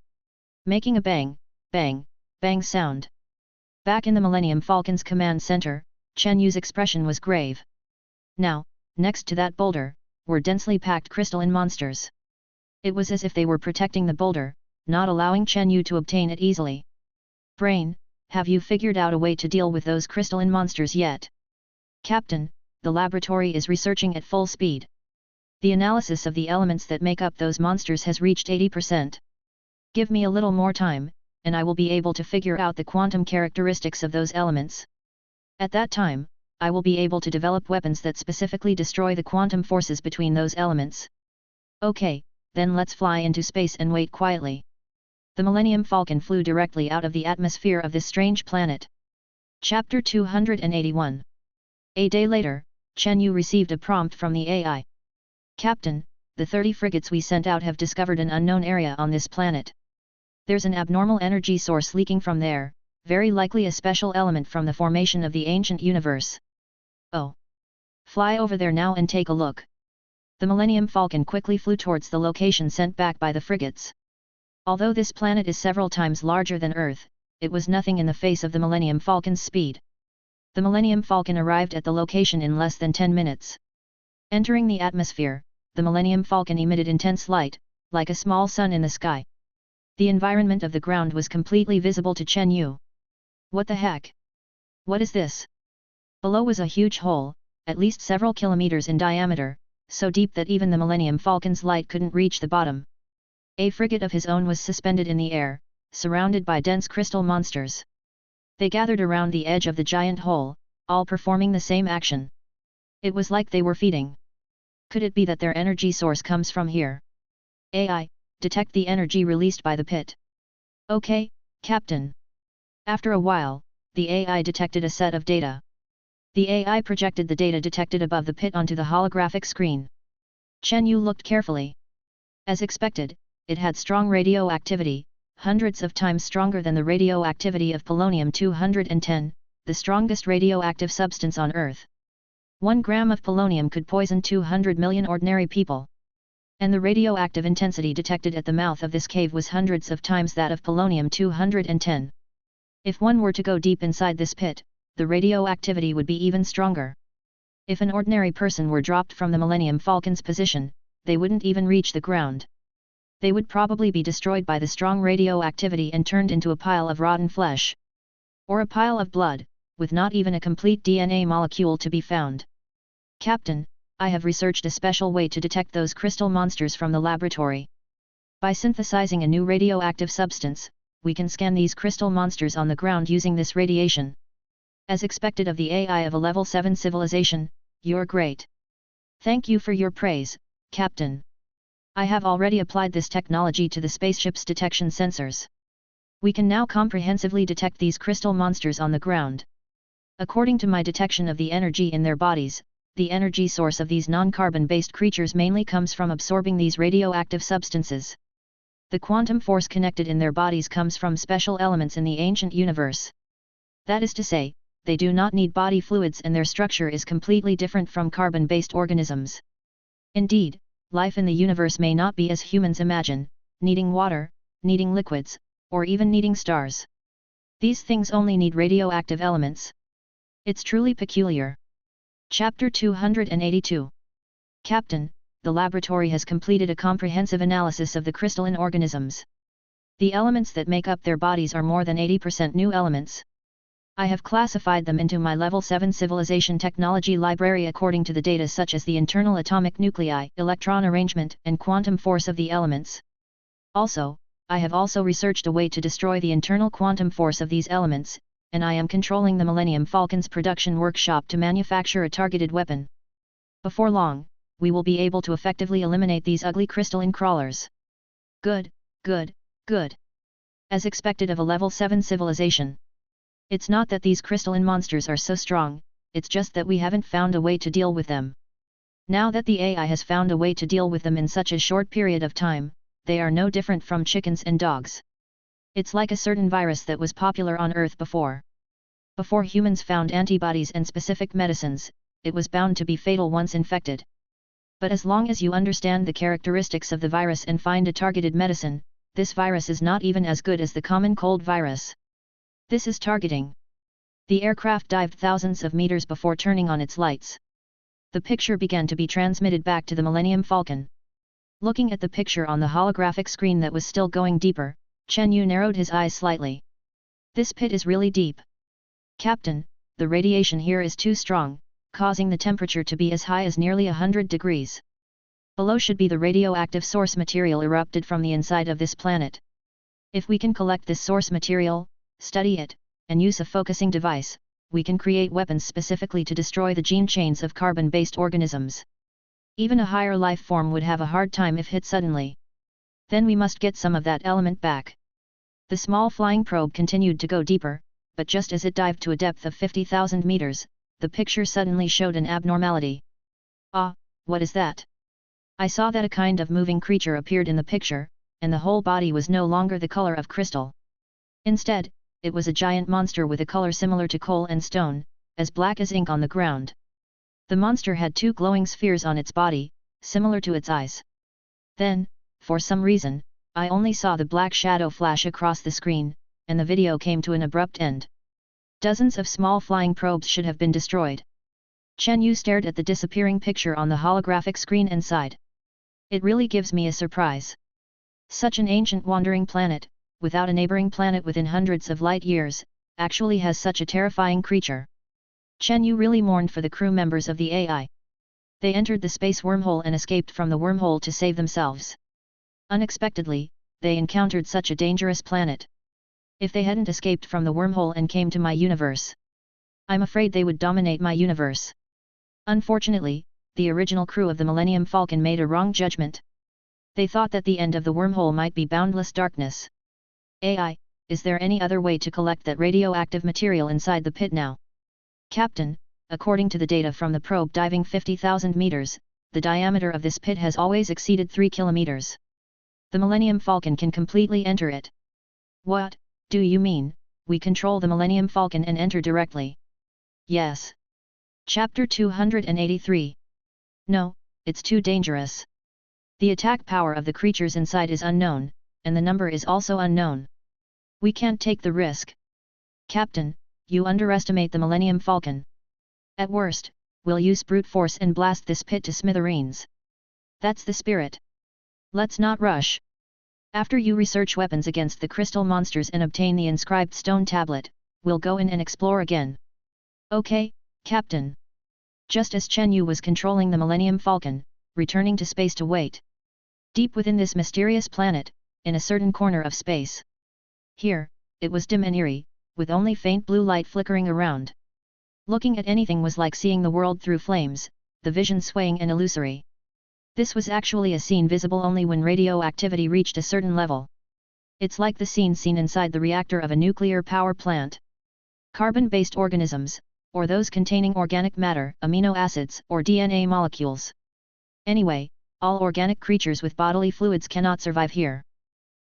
making a bang, bang, bang sound. Back in the Millennium Falcon's command center, Chen Yu's expression was grave. Now, next to that boulder, were densely packed crystalline monsters. It was as if they were protecting the boulder, not allowing Chen Yu to obtain it easily. Brain, have you figured out a way to deal with those crystalline monsters yet? Captain, the laboratory is researching at full speed. The analysis of the elements that make up those monsters has reached 80%. Give me a little more time, and I will be able to figure out the quantum characteristics of those elements. At that time, I will be able to develop weapons that specifically destroy the quantum forces between those elements. Okay, then let's fly into space and wait quietly. The Millennium Falcon flew directly out of the atmosphere of this strange planet. Chapter 281. A day later, Chen Yu received a prompt from the AI. Captain, the 30 frigates we sent out have discovered an unknown area on this planet. There's an abnormal energy source leaking from there, very likely a special element from the formation of the ancient universe. Oh! Fly over there now and take a look. The Millennium Falcon quickly flew towards the location sent back by the frigates. Although this planet is several times larger than Earth, it was nothing in the face of the Millennium Falcon's speed. The Millennium Falcon arrived at the location in less than 10 minutes. Entering the atmosphere, the Millennium Falcon emitted intense light, like a small sun in the sky. The environment of the ground was completely visible to Chen Yu. What the heck? What is this? Below was a huge hole, at least several kilometers in diameter, so deep that even the Millennium Falcon's light couldn't reach the bottom. A frigate of his own was suspended in the air, surrounded by dense crystal monsters. They gathered around the edge of the giant hole, all performing the same action. It was like they were feeding. Could it be that their energy source comes from here? AI, detect the energy released by the pit. Okay, Captain. After a while, the AI detected a set of data. The AI projected the data detected above the pit onto the holographic screen. Chen Yu looked carefully. As expected, it had strong radioactivity, hundreds of times stronger than the radioactivity of polonium-210, the strongest radioactive substance on Earth. 1 gram of polonium could poison 200 million ordinary people. And the radioactive intensity detected at the mouth of this cave was hundreds of times that of polonium-210. If one were to go deep inside this pit, the radioactivity would be even stronger. If an ordinary person were dropped from the Millennium Falcon's position, they wouldn't even reach the ground. They would probably be destroyed by the strong radioactivity and turned into a pile of rotten flesh. Or a pile of blood, with not even a complete DNA molecule to be found. Captain, I have researched a special way to detect those crystal monsters from the laboratory. By synthesizing a new radioactive substance, we can scan these crystal monsters on the ground using this radiation. As expected of the AI of a level 7 civilization, you're great. Thank you for your praise, Captain. I have already applied this technology to the spaceship's detection sensors. We can now comprehensively detect these crystal monsters on the ground. According to my detection of the energy in their bodies, the energy source of these non-carbon-based creatures mainly comes from absorbing these radioactive substances. The quantum force connected in their bodies comes from special elements in the ancient universe. That is to say, they do not need body fluids and their structure is completely different from carbon-based organisms. Indeed, life in the universe may not be as humans imagine, needing water, needing liquids, or even needing stars. These things only need radioactive elements. It's truly peculiar. Chapter 282. Captain, the laboratory has completed a comprehensive analysis of the crystalline organisms. The elements that make up their bodies are more than 80% new elements. I have classified them into my Level 7 Civilization Technology Library according to the data such as the internal atomic nuclei, electron arrangement, and quantum force of the elements. Also, I have also researched a way to destroy the internal quantum force of these elements, and I am controlling the Millennium Falcon's production workshop to manufacture a targeted weapon. Before long, we will be able to effectively eliminate these ugly crystalline crawlers. Good, good, good. As expected of a Level 7 civilization. It's not that these crystalline monsters are so strong, it's just that we haven't found a way to deal with them. Now that the AI has found a way to deal with them in such a short period of time, they are no different from chickens and dogs. It's like a certain virus that was popular on Earth before. Before humans found antibodies and specific medicines, it was bound to be fatal once infected. But as long as you understand the characteristics of the virus and find a targeted medicine, this virus is not even as good as the common cold virus. This is targeting. The aircraft dived thousands of meters before turning on its lights. The picture began to be transmitted back to the Millennium Falcon. Looking at the picture on the holographic screen that was still going deeper, Chen Yu narrowed his eyes slightly. This pit is really deep. Captain, the radiation here is too strong, causing the temperature to be as high as nearly 100 degrees. Below should be the radioactive source material erupted from the inside of this planet. If we can collect this source material, study it, and use a focusing device, we can create weapons specifically to destroy the gene chains of carbon-based organisms. Even a higher life form would have a hard time if hit suddenly. Then we must get some of that element back. The small flying probe continued to go deeper, but just as it dived to a depth of 50,000 meters, the picture suddenly showed an abnormality. Ah, what is that? I saw that a kind of moving creature appeared in the picture, and the whole body was no longer the color of crystal. Instead, it was a giant monster with a color similar to coal and stone, as black as ink on the ground. The monster had two glowing spheres on its body, similar to its eyes. Then, for some reason, I only saw the black shadow flash across the screen, and the video came to an abrupt end. Dozens of small flying probes should have been destroyed. Chen Yu stared at the disappearing picture on the holographic screen and sighed. It really gives me a surprise. Such an ancient wandering planet, without a neighboring planet within hundreds of light years, actually has such a terrifying creature. Chen Yu really mourned for the crew members of the AI. They entered the space wormhole and escaped from the wormhole to save themselves. Unexpectedly, they encountered such a dangerous planet. If they hadn't escaped from the wormhole and came to my universe, I'm afraid they would dominate my universe. Unfortunately, the original crew of the Millennium Falcon made a wrong judgment. They thought that the end of the wormhole might be boundless darkness. AI, is there any other way to collect that radioactive material inside the pit now? Captain, according to the data from the probe diving 50,000 meters, the diameter of this pit has always exceeded 3 kilometers. The Millennium Falcon can completely enter it. What, do you mean, we control the Millennium Falcon and enter directly? Yes. Chapter 283. No, it's too dangerous. The attack power of the creatures inside is unknown, and the number is also unknown. We can't take the risk. Captain, you underestimate the Millennium Falcon. At worst, we'll use brute force and blast this pit to smithereens. That's the spirit. Let's not rush. After you research weapons against the crystal monsters and obtain the inscribed stone tablet, we'll go in and explore again. Okay, Captain. Just as Chen Yu was controlling the Millennium Falcon, returning to space to wait. Deep within this mysterious planet, in a certain corner of space. Here, it was dim and eerie, with only faint blue light flickering around. Looking at anything was like seeing the world through flames, the vision swaying and illusory. This was actually a scene visible only when radioactivity reached a certain level. It's like the scene seen inside the reactor of a nuclear power plant. Carbon-based organisms, or those containing organic matter, amino acids, or DNA molecules. Anyway, all organic creatures with bodily fluids cannot survive here.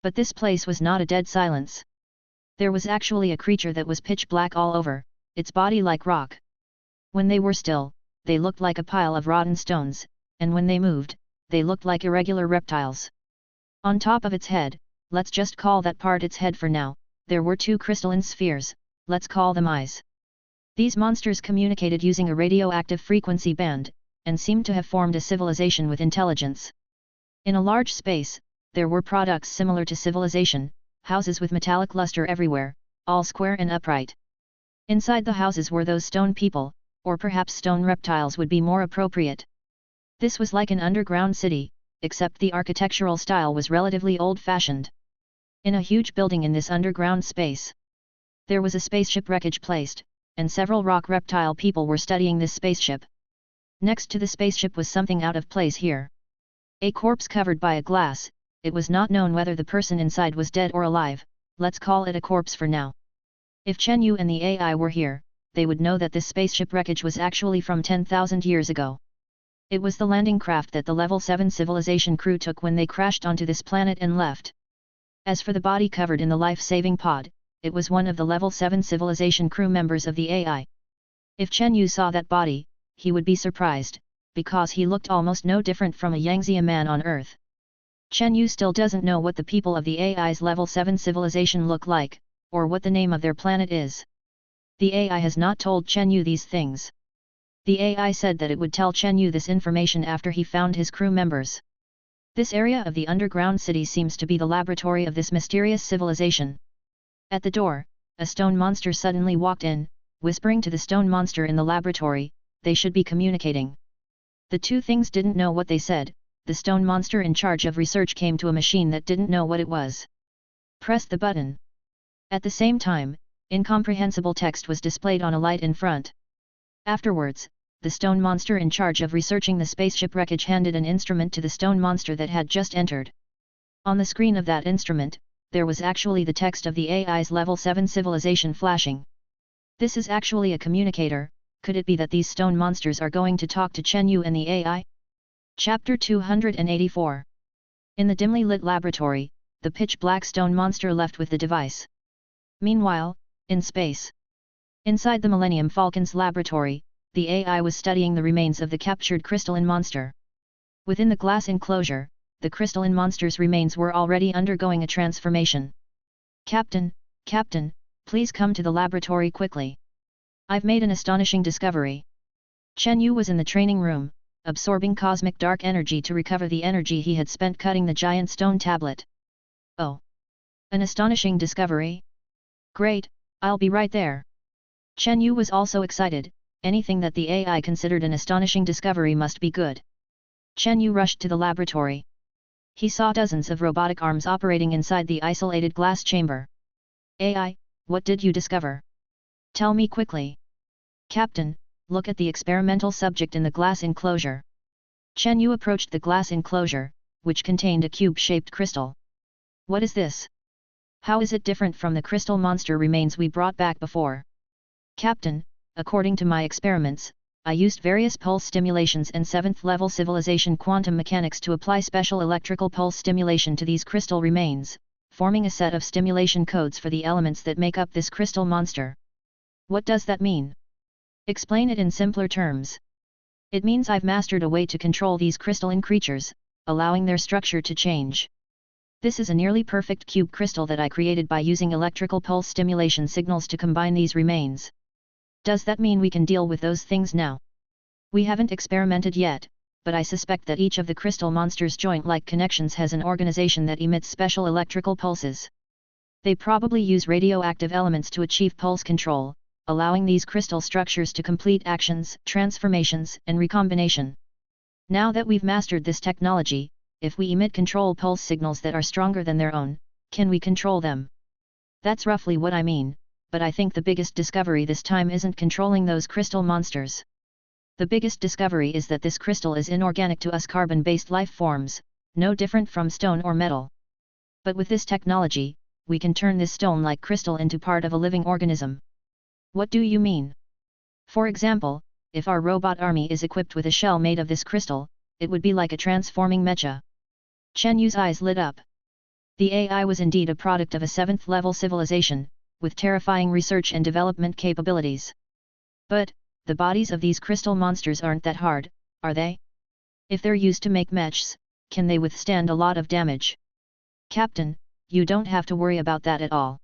But this place was not a dead silence. There was actually a creature that was pitch black all over, its body like rock. When they were still, they looked like a pile of rotten stones, and when they moved, they looked like irregular reptiles. On top of its head, let's just call that part its head for now, there were two crystalline spheres, let's call them eyes. These monsters communicated using a radioactive frequency band, and seemed to have formed a civilization with intelligence. In a large space, there were products similar to civilization, houses with metallic luster everywhere, all square and upright. Inside the houses were those stone people, or perhaps stone reptiles would be more appropriate. This was like an underground city, except the architectural style was relatively old-fashioned. In a huge building in this underground space, there was a spaceship wreckage placed, and several rock reptile people were studying this spaceship. Next to the spaceship was something out of place here. A corpse covered by a glass. It was not known whether the person inside was dead or alive, let's call it a corpse for now. If Chen Yu and the AI were here, they would know that this spaceship wreckage was actually from 10,000 years ago. It was the landing craft that the Level 7 civilization crew took when they crashed onto this planet and left. As for the body covered in the life-saving pod, it was one of the Level 7 civilization crew members of the AI. If Chen Yu saw that body, he would be surprised, because he looked almost no different from a Yangzia man on Earth. Chen Yu still doesn't know what the people of the AI's level 7 civilization look like, or what the name of their planet is. The AI has not told Chen Yu these things. The AI said that it would tell Chen Yu this information after he found his crew members. This area of the underground city seems to be the laboratory of this mysterious civilization. At the door, a stone monster suddenly walked in, whispering to the stone monster in the laboratory, they should be communicating. The two things didn't know what they said. The stone monster in charge of research came to a machine that didn't know what it was. Press the button. At the same time, incomprehensible text was displayed on a light in front. Afterwards, the stone monster in charge of researching the spaceship wreckage handed an instrument to the stone monster that had just entered. On the screen of that instrument, there was actually the text of the AI's level 7 civilization flashing. This is actually a communicator. Could it be that these stone monsters are going to talk to Chen Yu and the AI? Chapter 284. In the dimly lit laboratory, the pitch-black stone monster left with the device. Meanwhile, in space. Inside the Millennium Falcon's laboratory, the AI was studying the remains of the captured crystalline monster. Within the glass enclosure, the crystalline monster's remains were already undergoing a transformation. Captain, please come to the laboratory quickly. I've made an astonishing discovery. Chen Yu was in the training room, absorbing cosmic dark energy to recover the energy he had spent cutting the giant stone tablet. Oh! An astonishing discovery? Great, I'll be right there. Chen Yu was also excited. Anything that the AI considered an astonishing discovery must be good. Chen Yu rushed to the laboratory. He saw dozens of robotic arms operating inside the isolated glass chamber. AI, what did you discover? Tell me quickly. Captain, look at the experimental subject in the glass enclosure. Chen Yu approached the glass enclosure, which contained a cube-shaped crystal. What is this? How is it different from the crystal monster remains we brought back before? Captain, according to my experiments, I used various pulse stimulations and 7th-level civilization quantum mechanics to apply special electrical pulse stimulation to these crystal remains, forming a set of stimulation codes for the elements that make up this crystal monster. What does that mean? Explain it in simpler terms. It means I've mastered a way to control these crystalline creatures, allowing their structure to change. This is a nearly perfect cube crystal that I created by using electrical pulse stimulation signals to combine these remains. Does that mean we can deal with those things now? We haven't experimented yet, but I suspect that each of the crystal monster's joint-like connections has an organization that emits special electrical pulses. They probably use radioactive elements to achieve pulse control, allowing these crystal structures to complete actions, transformations, and recombination. Now that we've mastered this technology, if we emit control pulse signals that are stronger than their own, can we control them? That's roughly what I mean, but I think the biggest discovery this time isn't controlling those crystal monsters. The biggest discovery is that this crystal is inorganic to us carbon-based life forms, no different from stone or metal. But with this technology, we can turn this stone-like crystal into part of a living organism. What do you mean? For example, if our robot army is equipped with a shell made of this crystal, it would be like a transforming mecha. Chen Yu's eyes lit up. The AI was indeed a product of a 7th-level civilization, with terrifying research and development capabilities. But, the bodies of these crystal monsters aren't that hard, are they? If they're used to make mechs, can they withstand a lot of damage? Captain, you don't have to worry about that at all.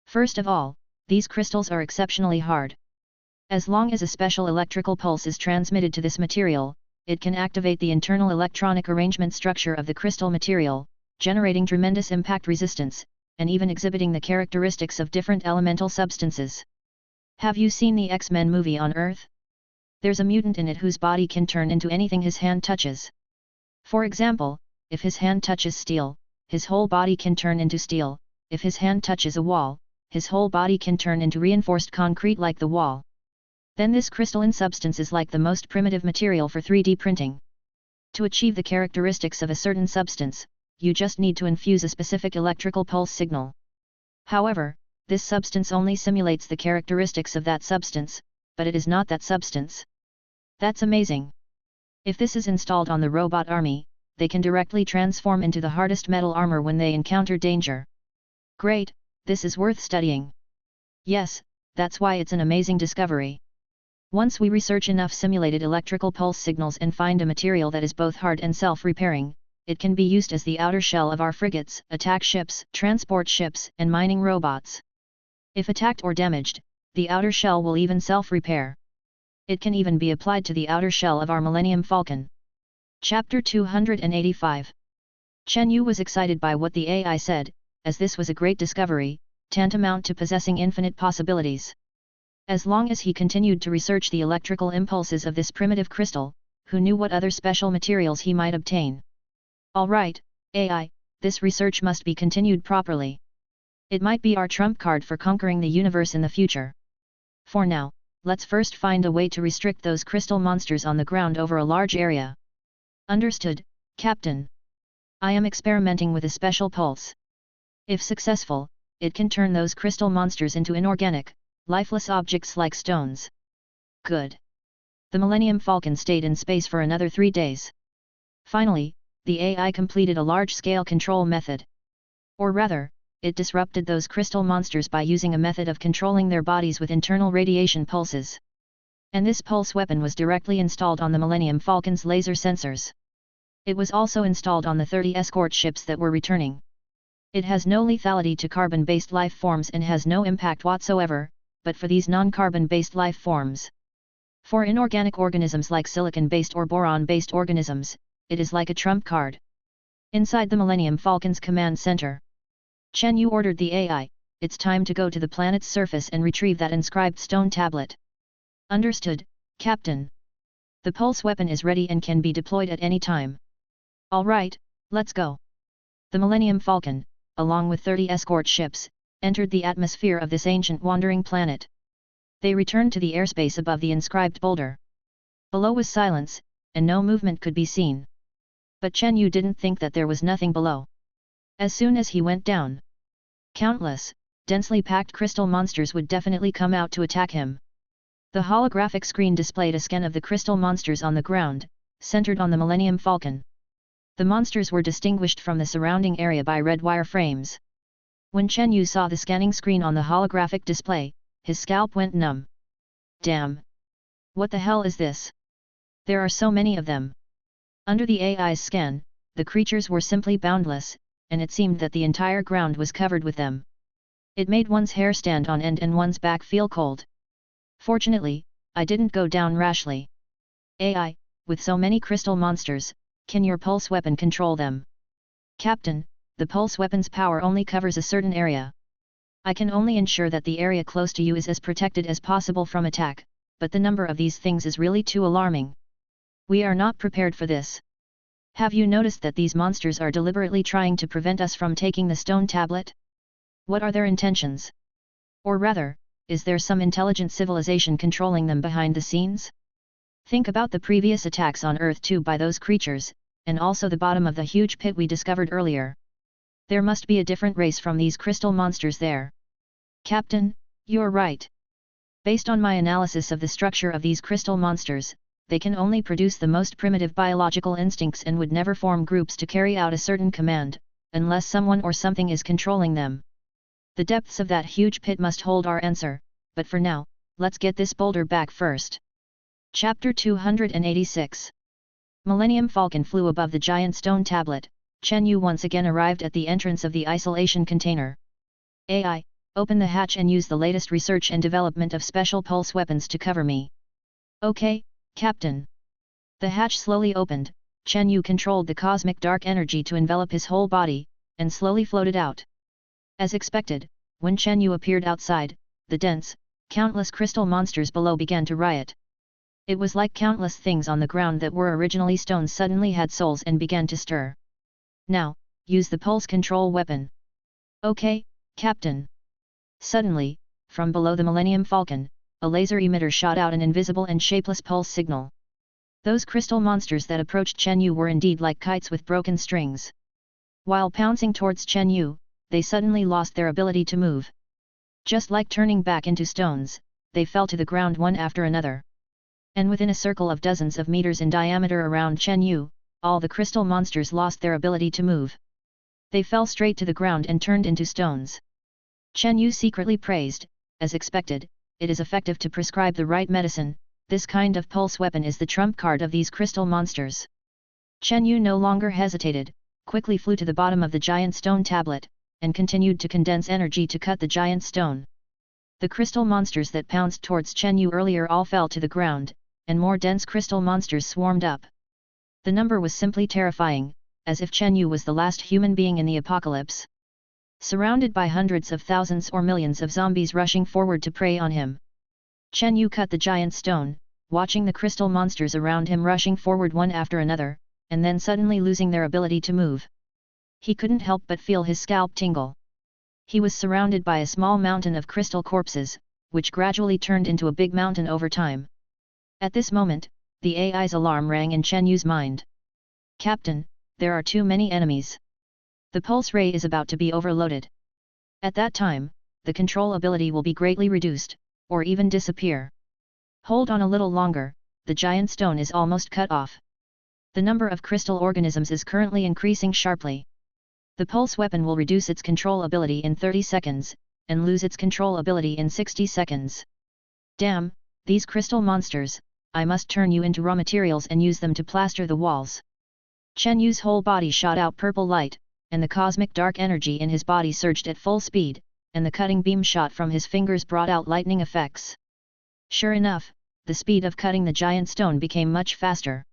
First of all, these crystals are exceptionally hard. As long as a special electrical pulse is transmitted to this material, it can activate the internal electronic arrangement structure of the crystal material, generating tremendous impact resistance, and even exhibiting the characteristics of different elemental substances. Have you seen the X-Men movie on Earth? There's a mutant in it whose body can turn into anything his hand touches. For example, if his hand touches steel, his whole body can turn into steel. If his hand touches a wall, his whole body can turn into reinforced concrete like the wall. Then this crystalline substance is like the most primitive material for 3D printing. To achieve the characteristics of a certain substance, you just need to infuse a specific electrical pulse signal. However, this substance only simulates the characteristics of that substance, but it is not that substance. That's amazing. If this is installed on the robot army, they can directly transform into the hardest metal armor when they encounter danger. Great, this is worth studying. Yes, that's why it's an amazing discovery. Once we research enough simulated electrical pulse signals and find a material that is both hard and self-repairing, it can be used as the outer shell of our frigates, attack ships, transport ships, and mining robots. If attacked or damaged, the outer shell will even self-repair. It can even be applied to the outer shell of our Millennium Falcon. Chapter 285. Chen Yu was excited by what the AI said, as this was a great discovery, tantamount to possessing infinite possibilities. As long as he continued to research the electrical impulses of this primitive crystal, who knew what other special materials he might obtain. Alright, AI, this research must be continued properly. It might be our trump card for conquering the universe in the future. For now, let's first find a way to restrict those crystal monsters on the ground over a large area. Understood, Captain. I am experimenting with a special pulse. If successful, it can turn those crystal monsters into inorganic, lifeless objects like stones. Good. The Millennium Falcon stayed in space for another 3 days. Finally, the AI completed a large-scale control method. Or rather, it disrupted those crystal monsters by using a method of controlling their bodies with internal radiation pulses. And this pulse weapon was directly installed on the Millennium Falcon's laser sensors. It was also installed on the 30 escort ships that were returning. It has no lethality to carbon-based life forms and has no impact whatsoever, but for these non-carbon-based life forms. For inorganic organisms like silicon-based or boron-based organisms, it is like a trump card. Inside the Millennium Falcon's command center, Chen Yu ordered the AI, "It's time to go to the planet's surface and retrieve that inscribed stone tablet." Understood, Captain. The pulse weapon is ready and can be deployed at any time. Alright, let's go. The Millennium Falcon, along with 30 escort ships, entered the atmosphere of this ancient wandering planet. They returned to the airspace above the inscribed boulder. Below was silence, and no movement could be seen. But Chen Yu didn't think that there was nothing below. As soon as he went down, countless, densely packed crystal monsters would definitely come out to attack him. The holographic screen displayed a scan of the crystal monsters on the ground, centered on the Millennium Falcon. The monsters were distinguished from the surrounding area by red wire frames. When Chen Yu saw the scanning screen on the holographic display, his scalp went numb. Damn! What the hell is this? There are so many of them. Under the AI's scan, the creatures were simply boundless, and it seemed that the entire ground was covered with them. It made one's hair stand on end and one's back feel cold. Fortunately, I didn't go down rashly. AI, with so many crystal monsters, can your pulse weapon control them? Captain, the pulse weapon's power only covers a certain area. I can only ensure that the area close to you is as protected as possible from attack, but the number of these things is really too alarming. We are not prepared for this. Have you noticed that these monsters are deliberately trying to prevent us from taking the stone tablet? What are their intentions? Or rather, is there some intelligent civilization controlling them behind the scenes? Think about the previous attacks on Earth too by those creatures, and also the bottom of the huge pit we discovered earlier. There must be a different race from these crystal monsters there. Captain, you're right. Based on my analysis of the structure of these crystal monsters, they can only produce the most primitive biological instincts and would never form groups to carry out a certain command, unless someone or something is controlling them. The depths of that huge pit must hold our answer, but for now, let's get this boulder back first. Chapter 286. Millennium Falcon flew above the giant stone tablet. Chen Yu once again arrived at the entrance of the isolation container. AI, open the hatch and use the latest research and development of special pulse weapons to cover me. Okay, Captain. The hatch slowly opened. Chen Yu controlled the cosmic dark energy to envelop his whole body, and slowly floated out. As expected, when Chen Yu appeared outside, the dense, countless crystal monsters below began to riot. It was like countless things on the ground that were originally stones suddenly had souls and began to stir. Now, use the pulse control weapon. Okay, Captain. Suddenly, from below the Millennium Falcon, a laser emitter shot out an invisible and shapeless pulse signal. Those crystal monsters that approached Chen Yu were indeed like kites with broken strings. While pouncing towards Chen Yu, they suddenly lost their ability to move. Just like turning back into stones, they fell to the ground one after another. And within a circle of dozens of meters in diameter around Chen Yu, all the crystal monsters lost their ability to move. They fell straight to the ground and turned into stones. Chen Yu secretly praised, as expected, it is effective to prescribe the right medicine. This kind of pulse weapon is the trump card of these crystal monsters. Chen Yu no longer hesitated, quickly flew to the bottom of the giant stone tablet, and continued to condense energy to cut the giant stone. The crystal monsters that pounced towards Chen Yu earlier all fell to the ground, and more dense crystal monsters swarmed up. The number was simply terrifying, as if Chen Yu was the last human being in the apocalypse. Surrounded by hundreds of thousands or millions of zombies rushing forward to prey on him, Chen Yu cut the giant stone, watching the crystal monsters around him rushing forward one after another, and then suddenly losing their ability to move. He couldn't help but feel his scalp tingle. He was surrounded by a small mountain of crystal corpses, which gradually turned into a big mountain over time. At this moment, the AI's alarm rang in Chen Yu's mind. "Captain, there are too many enemies. The pulse ray is about to be overloaded. At that time, the control ability will be greatly reduced, or even disappear. Hold on a little longer, the giant stone is almost cut off. The number of crystal organisms is currently increasing sharply. The pulse weapon will reduce its control ability in 30 seconds, and lose its control ability in 60 seconds. Damn, these crystal monsters, I must turn you into raw materials and use them to plaster the walls." Chen Yu's whole body shot out purple light, and the cosmic dark energy in his body surged at full speed, and the cutting beam shot from his fingers brought out lightning effects. Sure enough, the speed of cutting the giant stone became much faster.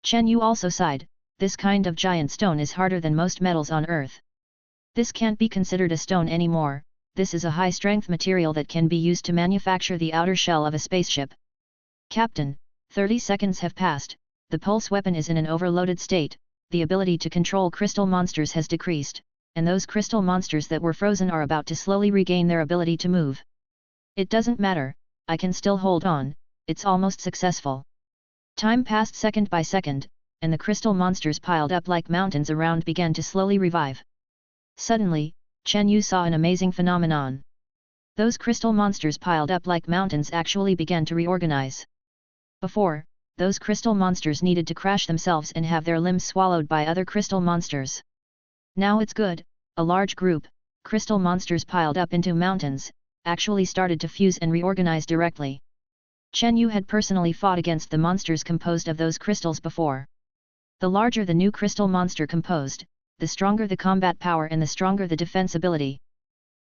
Chen Yu also sighed, this kind of giant stone is harder than most metals on Earth. This can't be considered a stone anymore, this is a high-strength material that can be used to manufacture the outer shell of a spaceship. "Captain, 30 seconds have passed, the pulse weapon is in an overloaded state, the ability to control crystal monsters has decreased, and those crystal monsters that were frozen are about to slowly regain their ability to move. It doesn't matter, I can still hold on, it's almost successful." Time passed second by second, and the crystal monsters piled up like mountains around began to slowly revive. Suddenly, Chen Yu saw an amazing phenomenon. Those crystal monsters piled up like mountains actually began to reorganize. Before, those crystal monsters needed to crash themselves and have their limbs swallowed by other crystal monsters. Now it's good, a large group, crystal monsters piled up into mountains, actually started to fuse and reorganize directly. Chen Yu had personally fought against the monsters composed of those crystals before. The larger the new crystal monster composed, the stronger the combat power and the stronger the defense ability.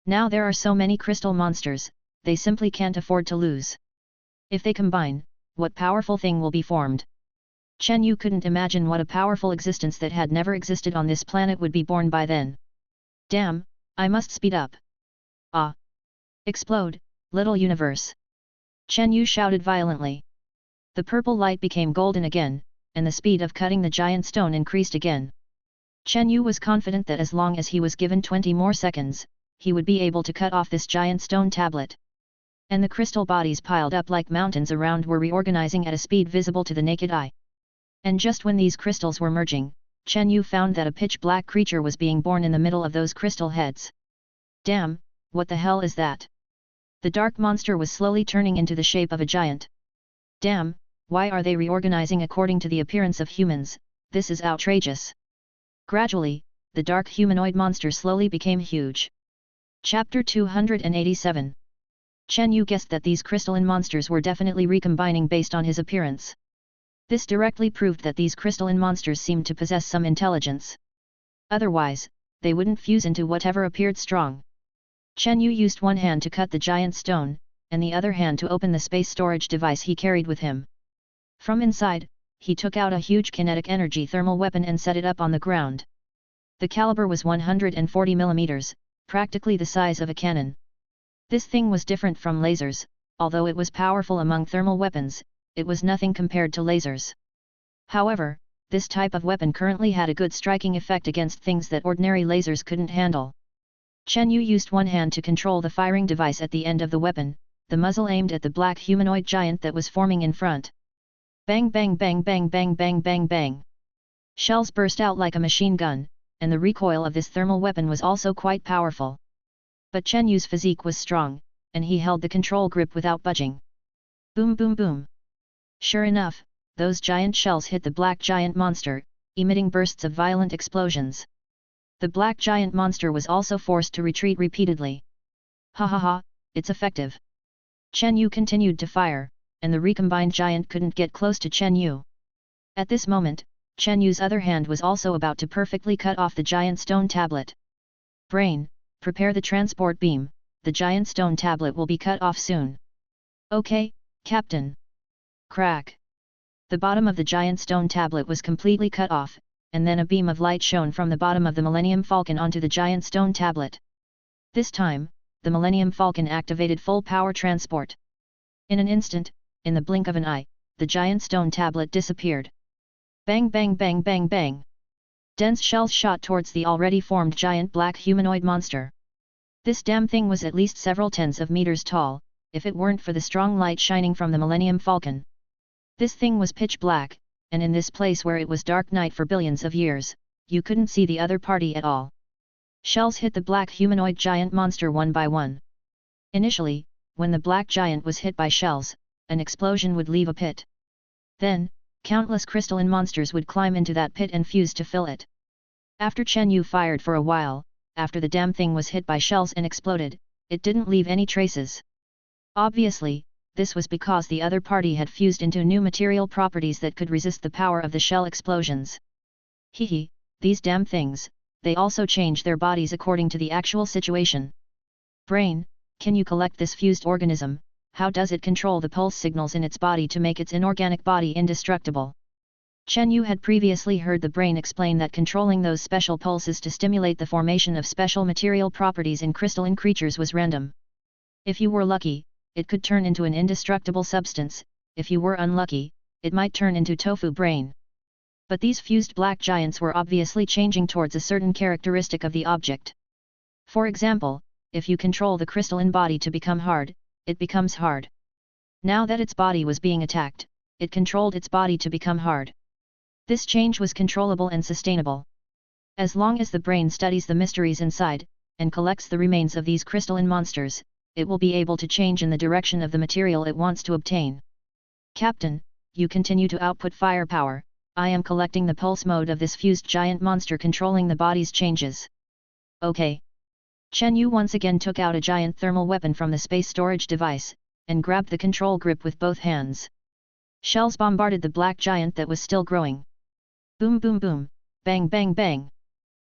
Now there are so many crystal monsters, they simply can't afford to lose. If they combine, what powerful thing will be formed? Chen Yu couldn't imagine what a powerful existence that had never existed on this planet would be born by then. Damn, I must speed up. Ah! Explode, little universe! Chen Yu shouted violently. The purple light became golden again, and the speed of cutting the giant stone increased again. Chen Yu was confident that as long as he was given 20 more seconds, he would be able to cut off this giant stone tablet. And the crystal bodies piled up like mountains around were reorganizing at a speed visible to the naked eye. And just when these crystals were merging, Chen Yu found that a pitch-black creature was being born in the middle of those crystal heads. Damn, what the hell is that? The dark monster was slowly turning into the shape of a giant. Damn, why are they reorganizing according to the appearance of humans? This is outrageous. Gradually, the dark humanoid monster slowly became huge. Chapter 287. Chen Yu guessed that these crystalline monsters were definitely recombining based on his appearance. This directly proved that these crystalline monsters seemed to possess some intelligence. Otherwise, they wouldn't fuse into whatever appeared strong. Chen Yu used one hand to cut the giant stone, and the other hand to open the space storage device he carried with him. From inside, he took out a huge kinetic energy thermal weapon and set it up on the ground. The caliber was 140 mm, practically the size of a cannon. This thing was different from lasers, although it was powerful among thermal weapons, it was nothing compared to lasers. However, this type of weapon currently had a good striking effect against things that ordinary lasers couldn't handle. Chen Yu used one hand to control the firing device at the end of the weapon, the muzzle aimed at the black humanoid giant that was forming in front. Bang bang bang bang bang bang bang bang. Shells burst out like a machine gun, and the recoil of this thermal weapon was also quite powerful. But Chen Yu's physique was strong, and he held the control grip without budging. Boom boom boom. Sure enough, those giant shells hit the black giant monster, emitting bursts of violent explosions. The black giant monster was also forced to retreat repeatedly. Ha ha ha, it's effective. Chen Yu continued to fire, and the recombined giant couldn't get close to Chen Yu. At this moment, Chen Yu's other hand was also about to perfectly cut off the giant stone tablet. Brain, prepare the transport beam, the giant stone tablet will be cut off soon. Okay, Captain. Crack. The bottom of the giant stone tablet was completely cut off, and then a beam of light shone from the bottom of the Millennium Falcon onto the giant stone tablet. This time, the Millennium Falcon activated full power transport. In an instant, in the blink of an eye, the giant stone tablet disappeared. Bang bang bang bang bang. Dense shells shot towards the already formed giant black humanoid monster. This damn thing was at least several tens of meters tall, if it weren't for the strong light shining from the Millennium Falcon. This thing was pitch black, and in this place where it was dark night for billions of years, you couldn't see the other party at all. Shells hit the black humanoid giant monster one by one. Initially, when the black giant was hit by shells, an explosion would leave a pit. Then, countless crystalline monsters would climb into that pit and fuse to fill it. After Chen Yu fired for a while, after the damn thing was hit by shells and exploded, it didn't leave any traces. Obviously, this was because the other party had fused into new material properties that could resist the power of the shell explosions. Hehe, these damn things, they also change their bodies according to the actual situation. Brain, can you collect this fused organism? How does it control the pulse signals in its body to make its inorganic body indestructible? Chen Yu had previously heard the brain explain that controlling those special pulses to stimulate the formation of special material properties in crystalline creatures was random. If you were lucky, it could turn into an indestructible substance, if you were unlucky, it might turn into tofu brain. But these fused black giants were obviously changing towards a certain characteristic of the object. For example, if you control the crystalline body to become hard, it becomes hard. Now that its body was being attacked, it controlled its body to become hard. This change was controllable and sustainable. As long as the brain studies the mysteries inside, and collects the remains of these crystalline monsters, it will be able to change in the direction of the material it wants to obtain. Captain, you continue to output firepower, I am collecting the pulse mode of this fused giant monster controlling the body's changes. Okay. Chen Yu once again took out a giant thermal weapon from the space storage device, and grabbed the control grip with both hands. Shells bombarded the black giant that was still growing. Boom boom boom, bang bang bang.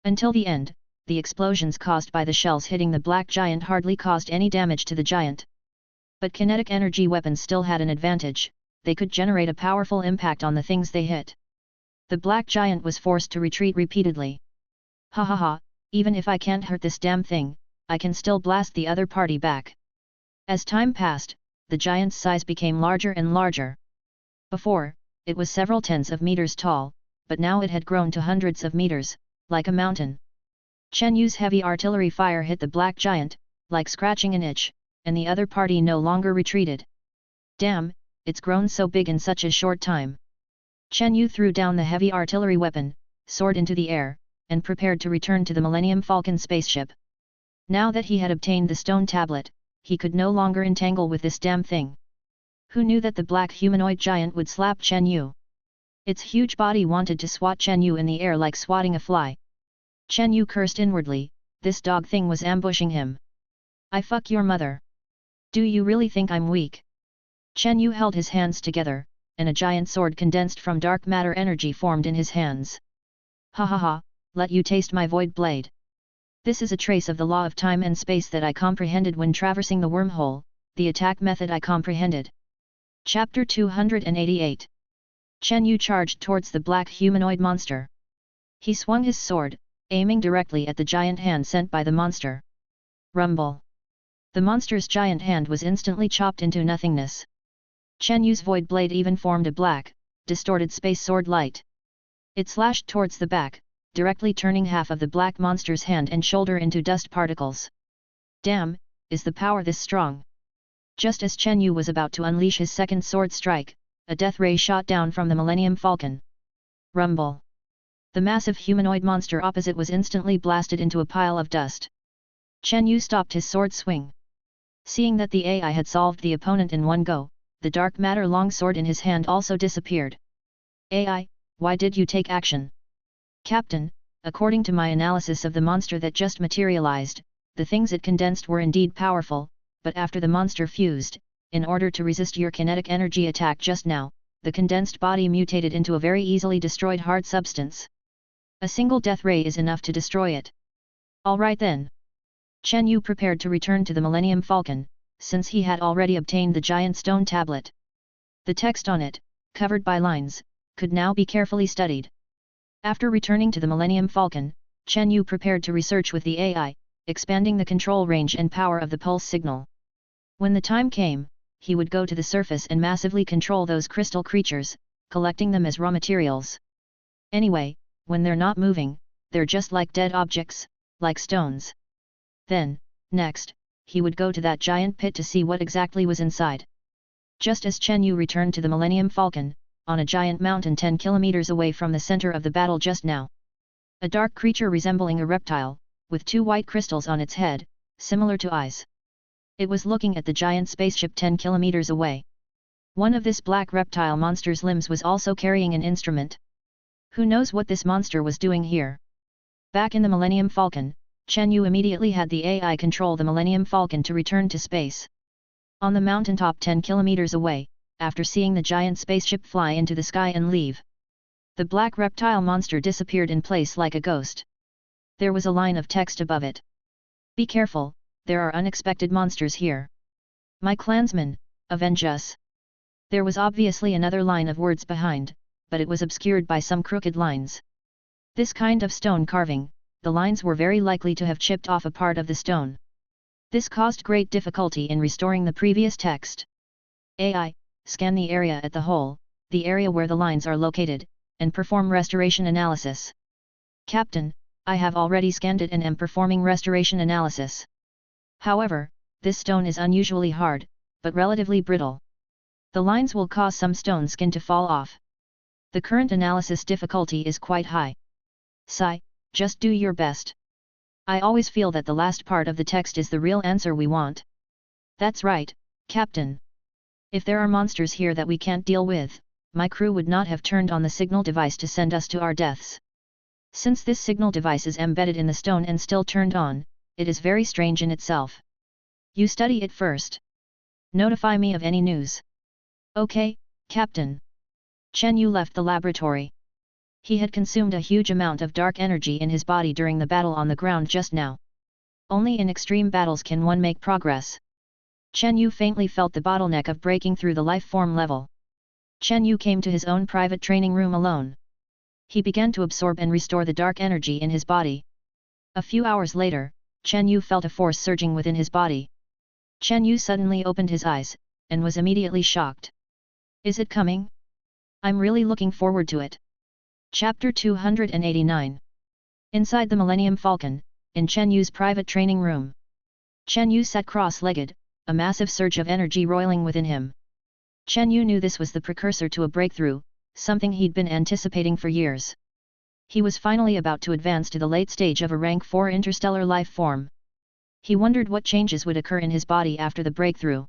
Until the end, the explosions caused by the shells hitting the black giant hardly caused any damage to the giant. But kinetic energy weapons still had an advantage, they could generate a powerful impact on the things they hit. The black giant was forced to retreat repeatedly. Ha ha ha, even if I can't hurt this damn thing, I can still blast the other party back. As time passed, the giant's size became larger and larger. Before, it was several tens of meters tall, but now it had grown to hundreds of meters, like a mountain. Chen Yu's heavy artillery fire hit the black giant, like scratching an itch, and the other party no longer retreated. Damn, it's grown so big in such a short time. Chen Yu threw down the heavy artillery weapon, soared into the air, and prepared to return to the Millennium Falcon spaceship. Now that he had obtained the stone tablet, he could no longer entangle with this damn thing. Who knew that the black humanoid giant would slap Chen Yu? Its huge body wanted to swat Chen Yu in the air like swatting a fly. Chen Yu cursed inwardly, this dog thing was ambushing him. I fuck your mother. Do you really think I'm weak? Chen Yu held his hands together, and a giant sword condensed from dark matter energy formed in his hands. Ha ha ha, let you taste my void blade. This is a trace of the law of time and space that I comprehended when traversing the wormhole, the attack method I comprehended. Chapter 288. Chen Yu charged towards the black humanoid monster. He swung his sword, aiming directly at the giant hand sent by the monster. Rumble. The monster's giant hand was instantly chopped into nothingness. Chen Yu's void blade even formed a black, distorted space sword light. It slashed towards the back, directly turning half of the black monster's hand and shoulder into dust particles. Damn, is the power this strong? Just as Chen Yu was about to unleash his second sword strike, a death ray shot down from the Millennium Falcon. Rumble. The massive humanoid monster opposite was instantly blasted into a pile of dust. Chen Yu stopped his sword swing. Seeing that the AI had solved the opponent in one go, the dark matter longsword in his hand also disappeared. AI, why did you take action? Captain, according to my analysis of the monster that just materialized, the things it condensed were indeed powerful, but after the monster fused, in order to resist your kinetic energy attack just now, the condensed body mutated into a very easily destroyed hard substance. A single death ray is enough to destroy it. Alright then. Chen Yu prepared to return to the Millennium Falcon, since he had already obtained the giant stone tablet. The text on it, covered by lines, could now be carefully studied. After returning to the Millennium Falcon, Chen Yu prepared to research with the AI, expanding the control range and power of the pulse signal. When the time came, he would go to the surface and massively control those crystal creatures, collecting them as raw materials. Anyway, when they're not moving, they're just like dead objects, like stones. Then, next, he would go to that giant pit to see what exactly was inside. Just as Chen Yu returned to the Millennium Falcon, on a giant mountain 10 kilometers away from the center of the battle just now, a dark creature resembling a reptile, with 2 white crystals on its head, similar to eyes. It was looking at the giant spaceship 10 kilometers away. One of this black reptile monster's limbs was also carrying an instrument. Who knows what this monster was doing here? Back in the Millennium Falcon, Chen Yu immediately had the AI control the Millennium Falcon to return to space. On the mountaintop 10 kilometers away, after seeing the giant spaceship fly into the sky and leave, the black reptile monster disappeared in place like a ghost. There was a line of text above it. Be careful, there are unexpected monsters here. My clansmen, avenge us. There was obviously another line of words behind, but it was obscured by some crooked lines. This kind of stone carving, the lines were very likely to have chipped off a part of the stone. This caused great difficulty in restoring the previous text. AI, scan the area at the hole, the area where the lines are located, and perform restoration analysis. Captain, I have already scanned it and am performing restoration analysis. However, this stone is unusually hard, but relatively brittle. The lines will cause some stone skin to fall off. The current analysis difficulty is quite high. Sigh, just do your best. I always feel that the last part of the text is the real answer we want. That's right, Captain. If there are monsters here that we can't deal with, my crew would not have turned on the signal device to send us to our deaths. Since this signal device is embedded in the stone and still turned on, it is very strange in itself. You study it first. Notify me of any news. Okay, Captain. Chen Yu left the laboratory. He had consumed a huge amount of dark energy in his body during the battle on the ground just now. Only in extreme battles can one make progress. Chen Yu faintly felt the bottleneck of breaking through the life form level. Chen Yu came to his own private training room alone. He began to absorb and restore the dark energy in his body. A few hours later, Chen Yu felt a force surging within his body. Chen Yu suddenly opened his eyes, and was immediately shocked. Is it coming? I'm really looking forward to it. Chapter 289. Inside the Millennium Falcon, in Chen Yu's private training room. Chen Yu sat cross-legged, a massive surge of energy roiling within him. Chen Yu knew this was the precursor to a breakthrough, something he'd been anticipating for years. He was finally about to advance to the late stage of a rank 4 interstellar life form. He wondered what changes would occur in his body after the breakthrough.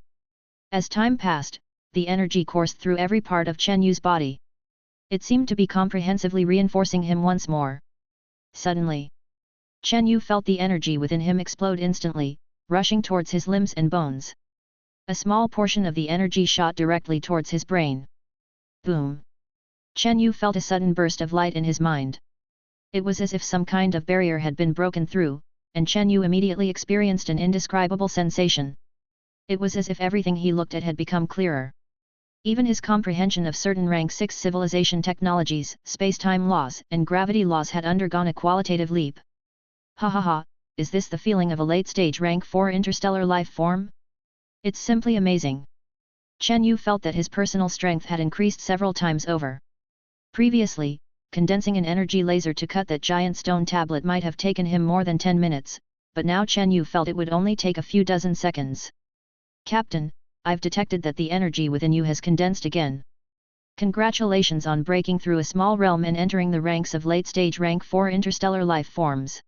As time passed, the energy coursed through every part of Chen Yu's body. It seemed to be comprehensively reinforcing him once more. Suddenly, Chen Yu felt the energy within him explode instantly, rushing towards his limbs and bones. A small portion of the energy shot directly towards his brain. Boom! Chen Yu felt a sudden burst of light in his mind. It was as if some kind of barrier had been broken through, and Chen Yu immediately experienced an indescribable sensation. It was as if everything he looked at had become clearer. Even his comprehension of certain rank 6 civilization technologies, space-time laws, and gravity laws had undergone a qualitative leap. Ha ha ha, is this the feeling of a late-stage rank 4 interstellar life form? It's simply amazing. Chen Yu felt that his personal strength had increased several times over. Previously, condensing an energy laser to cut that giant stone tablet might have taken him more than 10 minutes, but now Chen Yu felt it would only take a few dozen seconds. Captain, I've detected that the energy within you has condensed again. Congratulations on breaking through a small realm and entering the ranks of late-stage rank 4 interstellar life forms.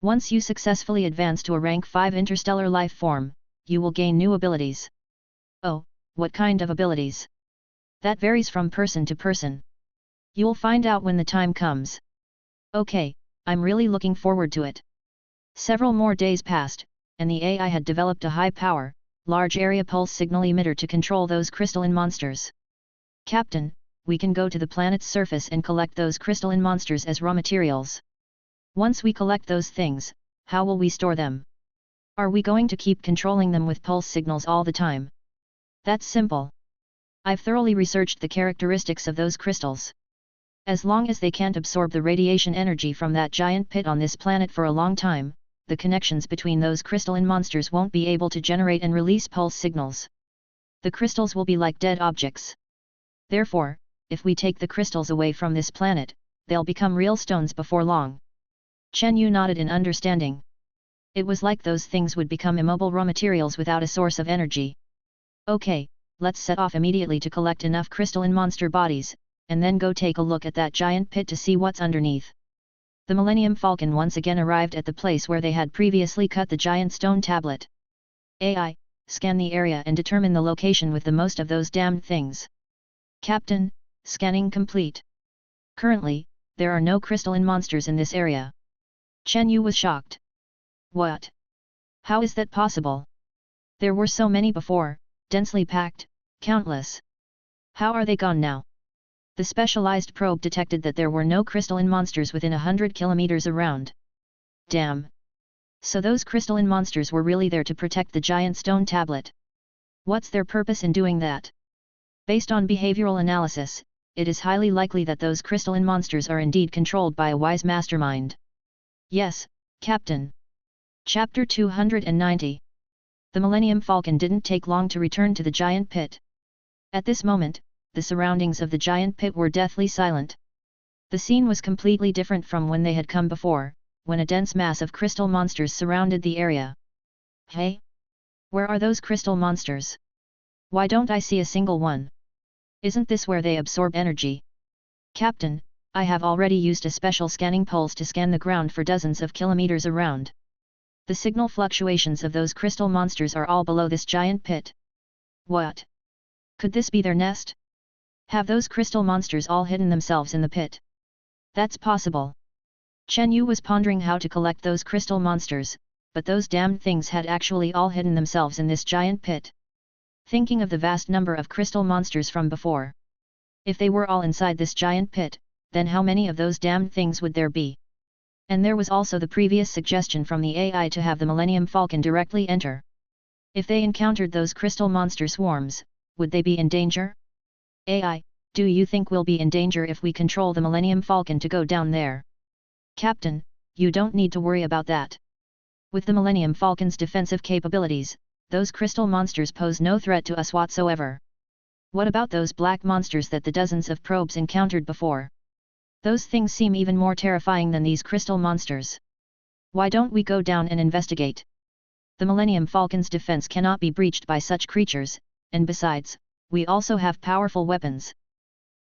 Once you successfully advance to a rank 5 interstellar life form, you will gain new abilities. Oh, what kind of abilities? That varies from person to person. You'll find out when the time comes. Okay, I'm really looking forward to it. Several more days passed, and the AI had developed a high-power, large-area pulse signal emitter to control those crystalline monsters. Captain, we can go to the planet's surface and collect those crystalline monsters as raw materials. Once we collect those things, how will we store them? Are we going to keep controlling them with pulse signals all the time? That's simple. I've thoroughly researched the characteristics of those crystals. As long as they can't absorb the radiation energy from that giant pit on this planet for a long time, the connections between those crystalline monsters won't be able to generate and release pulse signals. The crystals will be like dead objects. Therefore, if we take the crystals away from this planet, they'll become real stones before long. Chen Yu nodded in understanding. It was like those things would become immobile raw materials without a source of energy. Okay, let's set off immediately to collect enough crystalline monster bodies, and then go take a look at that giant pit to see what's underneath. The Millennium Falcon once again arrived at the place where they had previously cut the giant stone tablet. AI, scan the area and determine the location with the most of those damned things. Captain, scanning complete. Currently, there are no crystalline monsters in this area. Chen Yu was shocked. What? How is that possible? There were so many before, densely packed, countless. How are they gone now? The specialized probe detected that there were no crystalline monsters within 100 kilometers around. Damn! So those crystalline monsters were really there to protect the giant stone tablet. What's their purpose in doing that? Based on behavioral analysis, it is highly likely that those crystalline monsters are indeed controlled by a wise mastermind. Yes, Captain. Chapter 290. The Millennium Falcon didn't take long to return to the giant pit. At this moment, the surroundings of the giant pit were deathly silent. The scene was completely different from when they had come before, when a dense mass of crystal monsters surrounded the area. Hey? Where are those crystal monsters? Why don't I see a single one? Isn't this where they absorb energy? Captain, I have already used a special scanning pulse to scan the ground for dozens of kilometers around. The signal fluctuations of those crystal monsters are all below this giant pit. What? Could this be their nest? Have those crystal monsters all hidden themselves in the pit? That's possible. Chen Yu was pondering how to collect those crystal monsters, but those damned things had actually all hidden themselves in this giant pit. Thinking of the vast number of crystal monsters from before. If they were all inside this giant pit, then how many of those damned things would there be? And there was also the previous suggestion from the AI to have the Millennium Falcon directly enter. If they encountered those crystal monster swarms, would they be in danger? AI, do you think we'll be in danger if we control the Millennium Falcon to go down there? Captain, you don't need to worry about that. With the Millennium Falcon's defensive capabilities, those crystal monsters pose no threat to us whatsoever. What about those black monsters that the dozens of probes encountered before? Those things seem even more terrifying than these crystal monsters. Why don't we go down and investigate? The Millennium Falcon's defense cannot be breached by such creatures, and besides, we also have powerful weapons.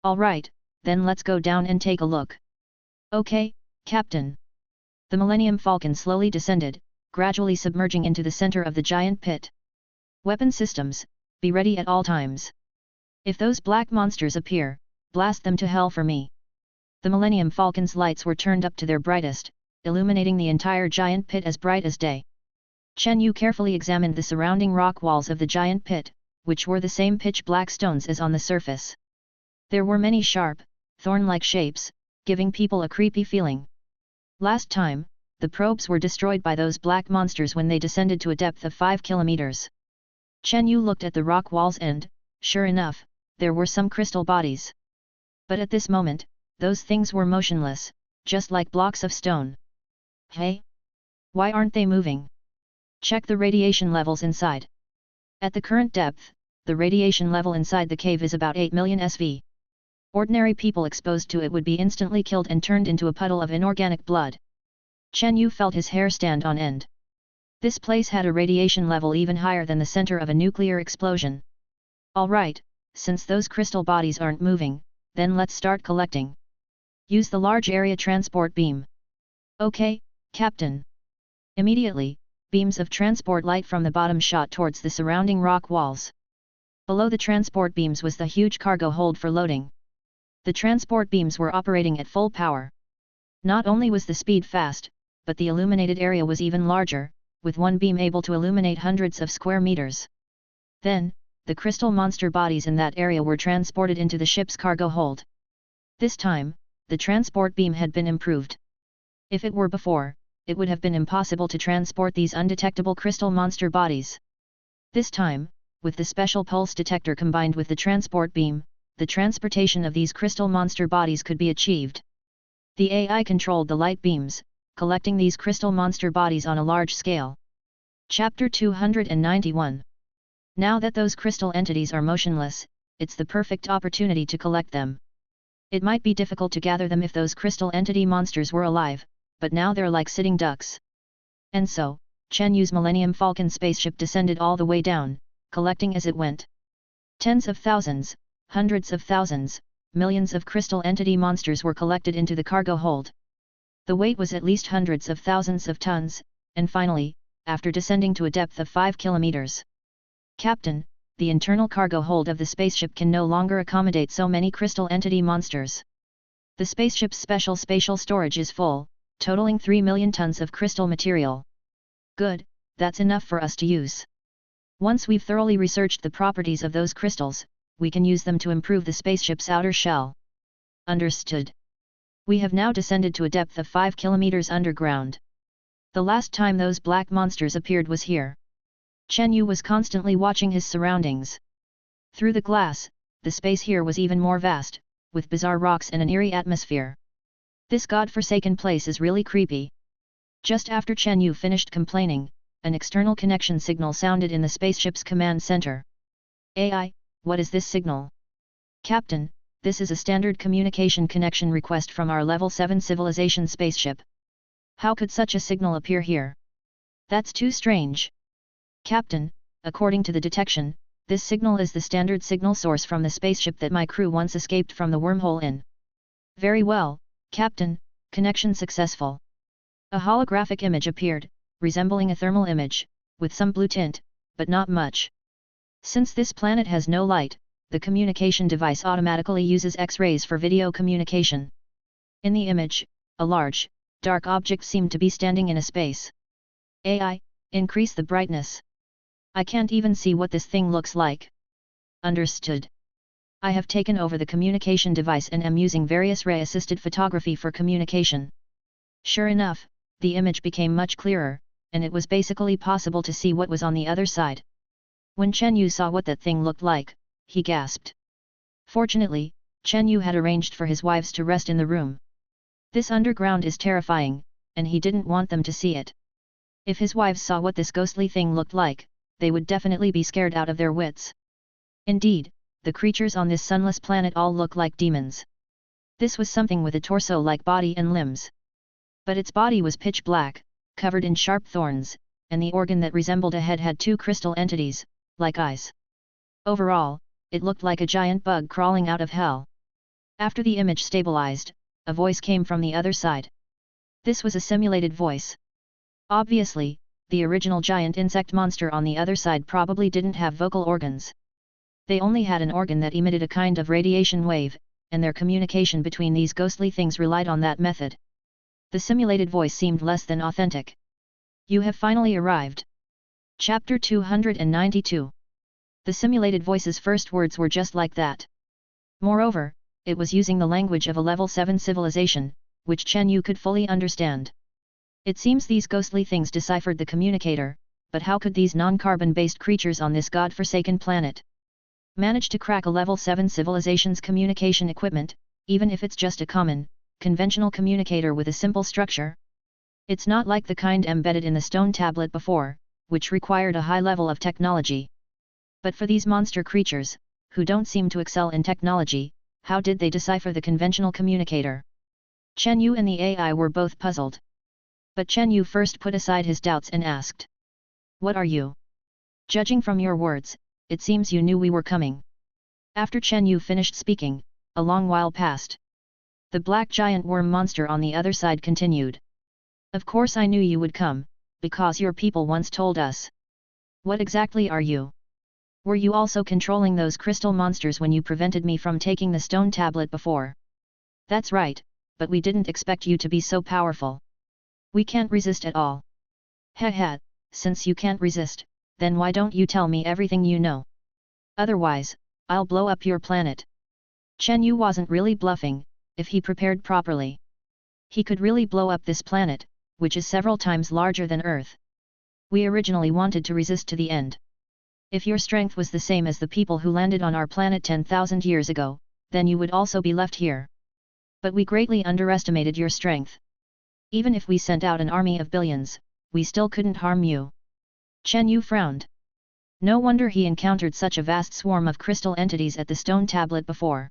Alright, then let's go down and take a look. Okay, Captain. The Millennium Falcon slowly descended, gradually submerging into the center of the giant pit. Weapon systems, be ready at all times. If those black monsters appear, blast them to hell for me. The Millennium Falcon's lights were turned up to their brightest, illuminating the entire giant pit as bright as day. Chen Yu carefully examined the surrounding rock walls of the giant pit, which were the same pitch-black stones as on the surface. There were many sharp, thorn-like shapes, giving people a creepy feeling. Last time, the probes were destroyed by those black monsters when they descended to a depth of 5 kilometers. Chen Yu looked at the rock walls and, sure enough, there were some crystal bodies. But at this moment, those things were motionless, just like blocks of stone. Hey? Why aren't they moving? Check the radiation levels inside. At the current depth, the radiation level inside the cave is about 8 million SV. Ordinary people exposed to it would be instantly killed and turned into a puddle of inorganic blood. Chen Yu felt his hair stand on end. This place had a radiation level even higher than the center of a nuclear explosion. Alright, since those crystal bodies aren't moving, then let's start collecting. Use the large area transport beam. Okay, Captain. Immediately, beams of transport light from the bottom shot towards the surrounding rock walls. Below the transport beams was the huge cargo hold for loading. The transport beams were operating at full power. Not only was the speed fast, but the illuminated area was even larger, with one beam able to illuminate hundreds of square meters. Then, the crystal monster bodies in that area were transported into the ship's cargo hold. This time, the transport beam had been improved. If it were before, it would have been impossible to transport these undetectable crystal monster bodies. This time, with the special pulse detector combined with the transport beam, the transportation of these crystal monster bodies could be achieved. The AI controlled the light beams, collecting these crystal monster bodies on a large scale. Chapter 291. Now that those crystal entities are motionless, it's the perfect opportunity to collect them. It might be difficult to gather them if those crystal entity monsters were alive, but now they're like sitting ducks. And so, Chen Yu's Millennium Falcon spaceship descended all the way down, collecting as it went. Tens of thousands, hundreds of thousands, millions of crystal entity monsters were collected into the cargo hold. The weight was at least hundreds of thousands of tons, and finally, after descending to a depth of 5 kilometers. Captain, the internal cargo hold of the spaceship can no longer accommodate so many crystal entity monsters. The spaceship's special spatial storage is full, totaling 3 million tons of crystal material. Good, that's enough for us to use. Once we've thoroughly researched the properties of those crystals, we can use them to improve the spaceship's outer shell. Understood. We have now descended to a depth of 5 kilometers underground. The last time those black monsters appeared was here. Chen Yu was constantly watching his surroundings. Through the glass, the space here was even more vast, with bizarre rocks and an eerie atmosphere. This god-forsaken place is really creepy. Just after Chen Yu finished complaining, an external connection signal sounded in the spaceship's command center. AI, what is this signal? Captain, this is a standard communication connection request from our Level 7 civilization spaceship. How could such a signal appear here? That's too strange. Captain, according to the detection, this signal is the standard signal source from the spaceship that my crew once escaped from the wormhole in. Very well, Captain, connection successful. A holographic image appeared, resembling a thermal image, with some blue tint, but not much. Since this planet has no light, the communication device automatically uses X-rays for video communication. In the image, a large, dark object seemed to be standing in a space. AI, increase the brightness. I can't even see what this thing looks like. Understood. I have taken over the communication device and am using various ray-assisted photography for communication. Sure enough, the image became much clearer, and it was basically possible to see what was on the other side. When Chen Yu saw what that thing looked like, he gasped. Fortunately, Chen Yu had arranged for his wives to rest in the room. This underground is terrifying, and he didn't want them to see it. If his wives saw what this ghostly thing looked like, they would definitely be scared out of their wits. Indeed, the creatures on this sunless planet all look like demons. This was something with a torso-like body and limbs. But its body was pitch black, covered in sharp thorns, and the organ that resembled a head had 2 crystal entities, like eyes. Overall, it looked like a giant bug crawling out of hell. After the image stabilized, a voice came from the other side. This was a simulated voice. Obviously, the original giant insect monster on the other side probably didn't have vocal organs. They only had an organ that emitted a kind of radiation wave, and their communication between these ghostly things relied on that method. The simulated voice seemed less than authentic. You have finally arrived. Chapter 292. The simulated voice's first words were just like that. Moreover, it was using the language of a Level 7 civilization, which Chen Yu could fully understand. It seems these ghostly things deciphered the communicator, but how could these non-carbon-based creatures on this god-forsaken planet manage to crack a Level 7 civilization's communication equipment, even if it's just a common, conventional communicator with a simple structure? It's not like the kind embedded in the stone tablet before, which required a high level of technology. But for these monster creatures, who don't seem to excel in technology, how did they decipher the conventional communicator? Chen Yu and the AI were both puzzled. But Chen Yu first put aside his doubts and asked, "What are you? Judging from your words, it seems you knew we were coming." After Chen Yu finished speaking, a long while passed. The black giant worm monster on the other side continued. "Of course I knew you would come, because your people once told us. What exactly are you? Were you also controlling those crystal monsters when you prevented me from taking the stone tablet before?" "That's right, but we didn't expect you to be so powerful. We can't resist at all." "Heh heh, since you can't resist, then why don't you tell me everything you know?" Otherwise, I'll blow up your planet. Chen Yu wasn't really bluffing, if he prepared properly. He could really blow up this planet, which is several times larger than Earth. We originally wanted to resist to the end. If your strength was the same as the people who landed on our planet 10,000 years ago, then you would also be left here. But we greatly underestimated your strength. Even if we sent out an army of billions, we still couldn't harm you. Chen Yu frowned. No wonder he encountered such a vast swarm of crystal entities at the stone tablet before.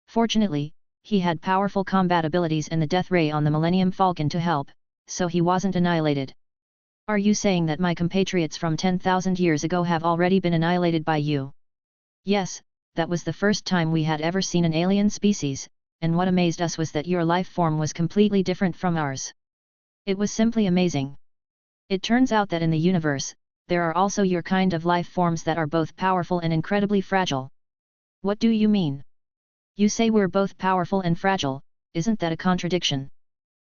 Fortunately, he had powerful combat abilities and the death ray on the Millennium Falcon to help, so he wasn't annihilated. Are you saying that my compatriots from 10,000 years ago have already been annihilated by you? Yes, that was the first time we had ever seen an alien species, and what amazed us was that your life form was completely different from ours. It was simply amazing. It turns out that in the universe, there are also your kind of life forms that are both powerful and incredibly fragile. What do you mean? You say we're both powerful and fragile, isn't that a contradiction?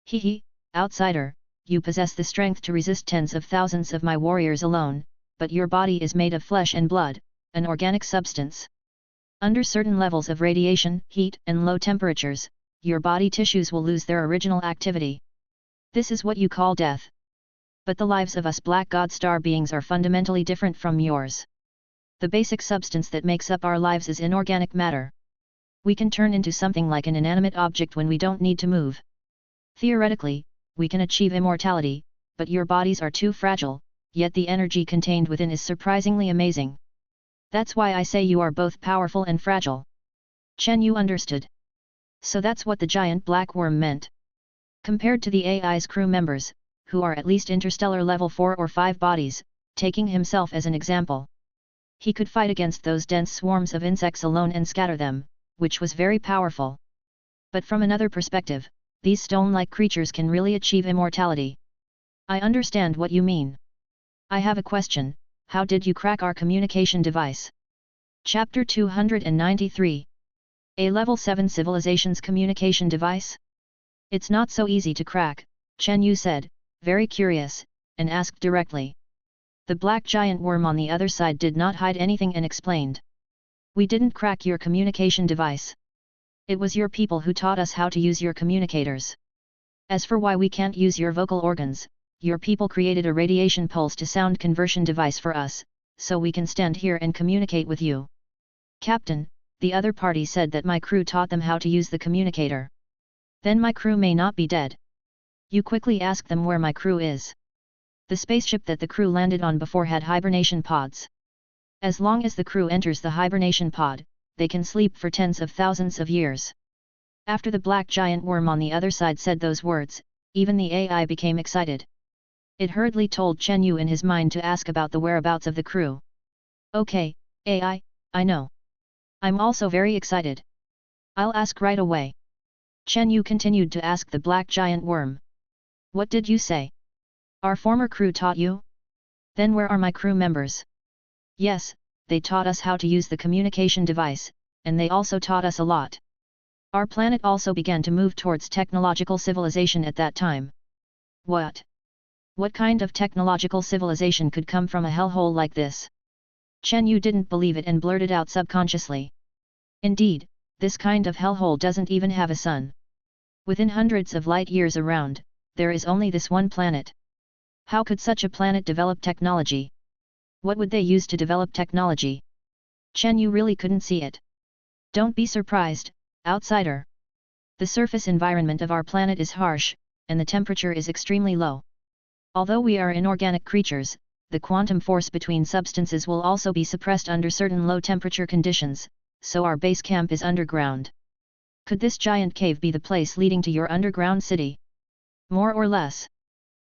Hehe, outsider, you possess the strength to resist tens of thousands of my warriors alone, but your body is made of flesh and blood, an organic substance. Under certain levels of radiation, heat, and low temperatures, your body tissues will lose their original activity. This is what you call death. But the lives of us Black God Star beings are fundamentally different from yours. The basic substance that makes up our lives is inorganic matter. We can turn into something like an inanimate object when we don't need to move. Theoretically, we can achieve immortality, but your bodies are too fragile, yet the energy contained within is surprisingly amazing. That's why I say you are both powerful and fragile. Chen Yu understood. So that's what the giant black worm meant. Compared to the AI's crew members, who are at least interstellar level 4 or 5 bodies, taking himself as an example. He could fight against those dense swarms of insects alone and scatter them, which was very powerful. But from another perspective, these stone-like creatures can really achieve immortality. I understand what you mean. I have a question, how did you crack our communication device? Chapter 293. A Level 7 Civilization's Communication Device? It's not so easy to crack, Chen Yu said, very curious, and asked directly. The black giant worm on the other side did not hide anything and explained. We didn't crack your communication device. It was your people who taught us how to use your communicators. As for why we can't use your vocal organs, your people created a radiation pulse to sound conversion device for us, so we can stand here and communicate with you. Captain, the other party said that my crew taught them how to use the communicator. Then my crew may not be dead. You quickly ask them where my crew is. The spaceship that the crew landed on before had hibernation pods. As long as the crew enters the hibernation pod, they can sleep for tens of thousands of years. After the black giant worm on the other side said those words, even the AI became excited. It hurriedly told Chen Yu in his mind to ask about the whereabouts of the crew. Okay, AI, I know. I'm also very excited. I'll ask right away. Chen Yu continued to ask the black giant worm. What did you say? Our former crew taught you? Then where are my crew members? Yes, they taught us how to use the communication device, and they also taught us a lot. Our planet also began to move towards technological civilization at that time. What? What kind of technological civilization could come from a hellhole like this? Chen Yu didn't believe it and blurted out subconsciously. Indeed, this kind of hellhole doesn't even have a sun. Within hundreds of light years around, there is only this one planet. How could such a planet develop technology? What would they use to develop technology? Chen Yu really couldn't see it. Don't be surprised, outsider. The surface environment of our planet is harsh, and the temperature is extremely low. Although we are inorganic creatures, the quantum force between substances will also be suppressed under certain low temperature conditions, so our base camp is underground. Could this giant cave be the place leading to your underground city? More or less.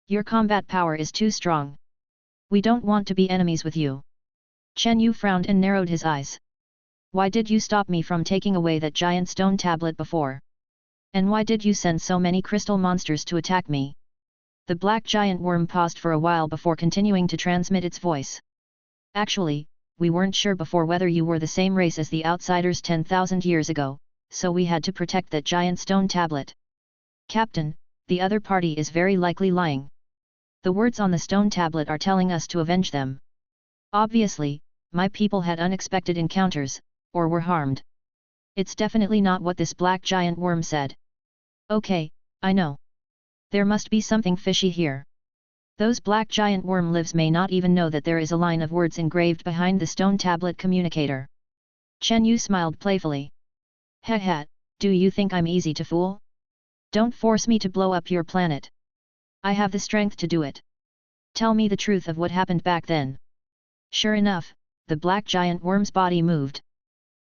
Your combat power is too strong. We don't want to be enemies with you. Chen Yu frowned and narrowed his eyes. Why did you stop me from taking away that giant stone tablet before? And why did you send so many crystal monsters to attack me? The black giant worm paused for a while before continuing to transmit its voice. Actually, we weren't sure before whether you were the same race as the outsiders 10,000 years ago, so we had to protect that giant stone tablet. Captain, the other party is very likely lying. The words on the stone tablet are telling us to avenge them. Obviously, my people had unexpected encounters, or were harmed. It's definitely not what this black giant worm said. Okay, I know. There must be something fishy here. Those black giant worm lives may not even know that there is a line of words engraved behind the stone tablet communicator. Chen Yu smiled playfully. Heh, do you think I'm easy to fool? Don't force me to blow up your planet. I have the strength to do it. Tell me the truth of what happened back then. Sure enough, the black giant worm's body moved.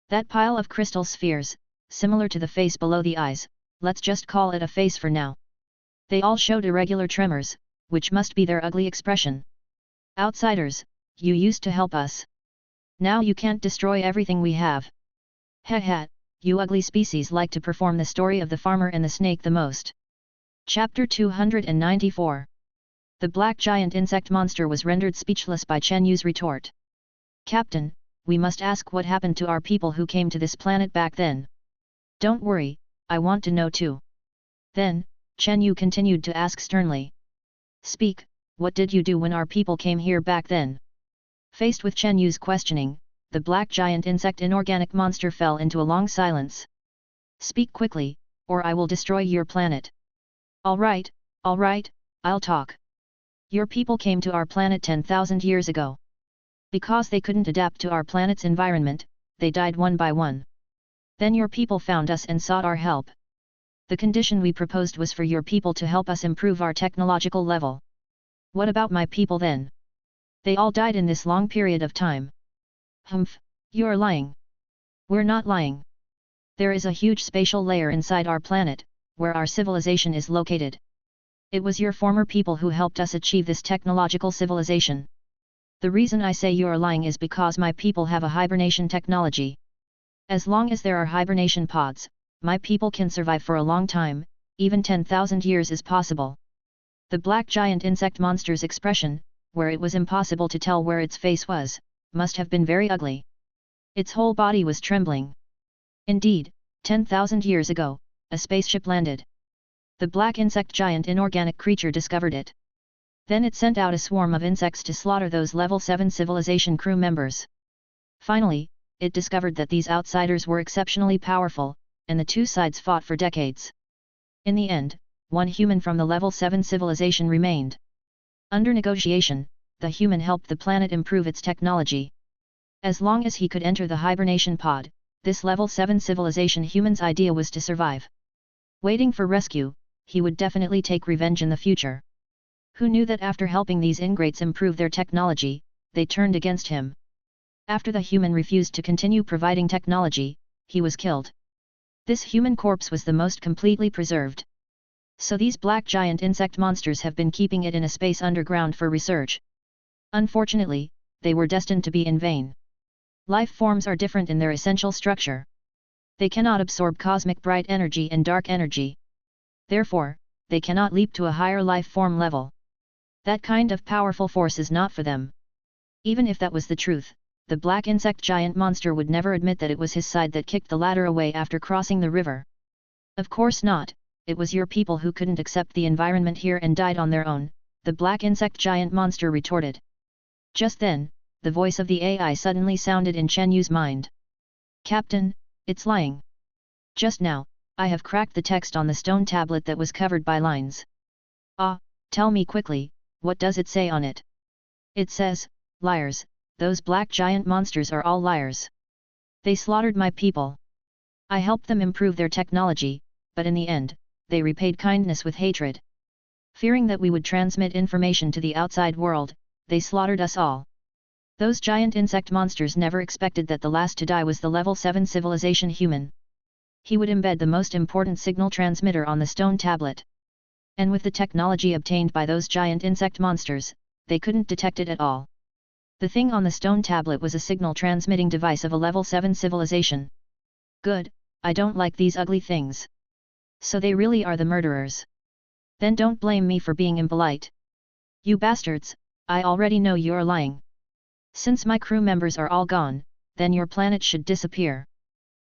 That pile of crystal spheres, similar to the face below the eyes, let's just call it a face for now. They all showed irregular tremors, which must be their ugly expression. Outsiders, you used to help us. Now you can't destroy everything we have. Heh, you ugly species like to perform the story of the farmer and the snake the most. Chapter 294. The black giant insect monster was rendered speechless by Chen Yu's retort. Captain, we must ask what happened to our people who came to this planet back then. Don't worry, I want to know too. Then, Chen Yu continued to ask sternly. Speak, what did you do when our people came here back then? Faced with Chen Yu's questioning, the black giant insect inorganic monster fell into a long silence. Speak quickly, or I will destroy your planet. Alright, I'll talk. Your people came to our planet 10,000 years ago. Because they couldn't adapt to our planet's environment, they died one by one. Then your people found us and sought our help. The condition we proposed was for your people to help us improve our technological level. What about my people then? They all died in this long period of time. Humph, you're lying. We're not lying. There is a huge spatial layer inside our planet, where our civilization is located. It was your former people who helped us achieve this technological civilization. The reason I say you're lying is because my people have a hibernation technology. As long as there are hibernation pods, my people can survive for a long time, even 10,000 years is possible. The black giant insect monster's expression, where it was impossible to tell where its face was, must have been very ugly. Its whole body was trembling. Indeed, 10,000 years ago, a spaceship landed. The black insect giant inorganic creature discovered it. Then it sent out a swarm of insects to slaughter those level 7 civilization crew members. Finally, it discovered that these outsiders were exceptionally powerful, and the two sides fought for decades. In the end, one human from the level 7 civilization remained. Under negotiation, the human helped the planet improve its technology. As long as he could enter the hibernation pod, this level 7 civilization human's idea was to survive. Waiting for rescue, he would definitely take revenge in the future. Who knew that after helping these ingrates improve their technology, they turned against him. After the human refused to continue providing technology, he was killed. This human corpse was the most completely preserved. So these black giant insect monsters have been keeping it in a space underground for research. Unfortunately, they were destined to be in vain. Life forms are different in their essential structure. They cannot absorb cosmic bright energy and dark energy. Therefore, they cannot leap to a higher life form level. That kind of powerful force is not for them. Even if that was the truth, the black insect giant monster would never admit that it was his side that kicked the ladder away after crossing the river. Of course not, it was your people who couldn't accept the environment here and died on their own, the black insect giant monster retorted. Just then, the voice of the AI suddenly sounded in Chen Yu's mind. Captain, it's lying. Just now, I have cracked the text on the stone tablet that was covered by lines. Ah, tell me quickly, what does it say on it? It says, liars, those black giant monsters are all liars. They slaughtered my people. I helped them improve their technology, but in the end, they repaid kindness with hatred. Fearing that we would transmit information to the outside world, they slaughtered us all. Those giant insect monsters never expected that the last to die was the level 7 civilization human. He would embed the most important signal transmitter on the stone tablet. And with the technology obtained by those giant insect monsters, they couldn't detect it at all. The thing on the stone tablet was a signal transmitting device of a level 7 civilization. Good, I don't like these ugly things. So they really are the murderers. Then don't blame me for being impolite. You bastards, I already know you're lying. Since my crew members are all gone, then your planet should disappear.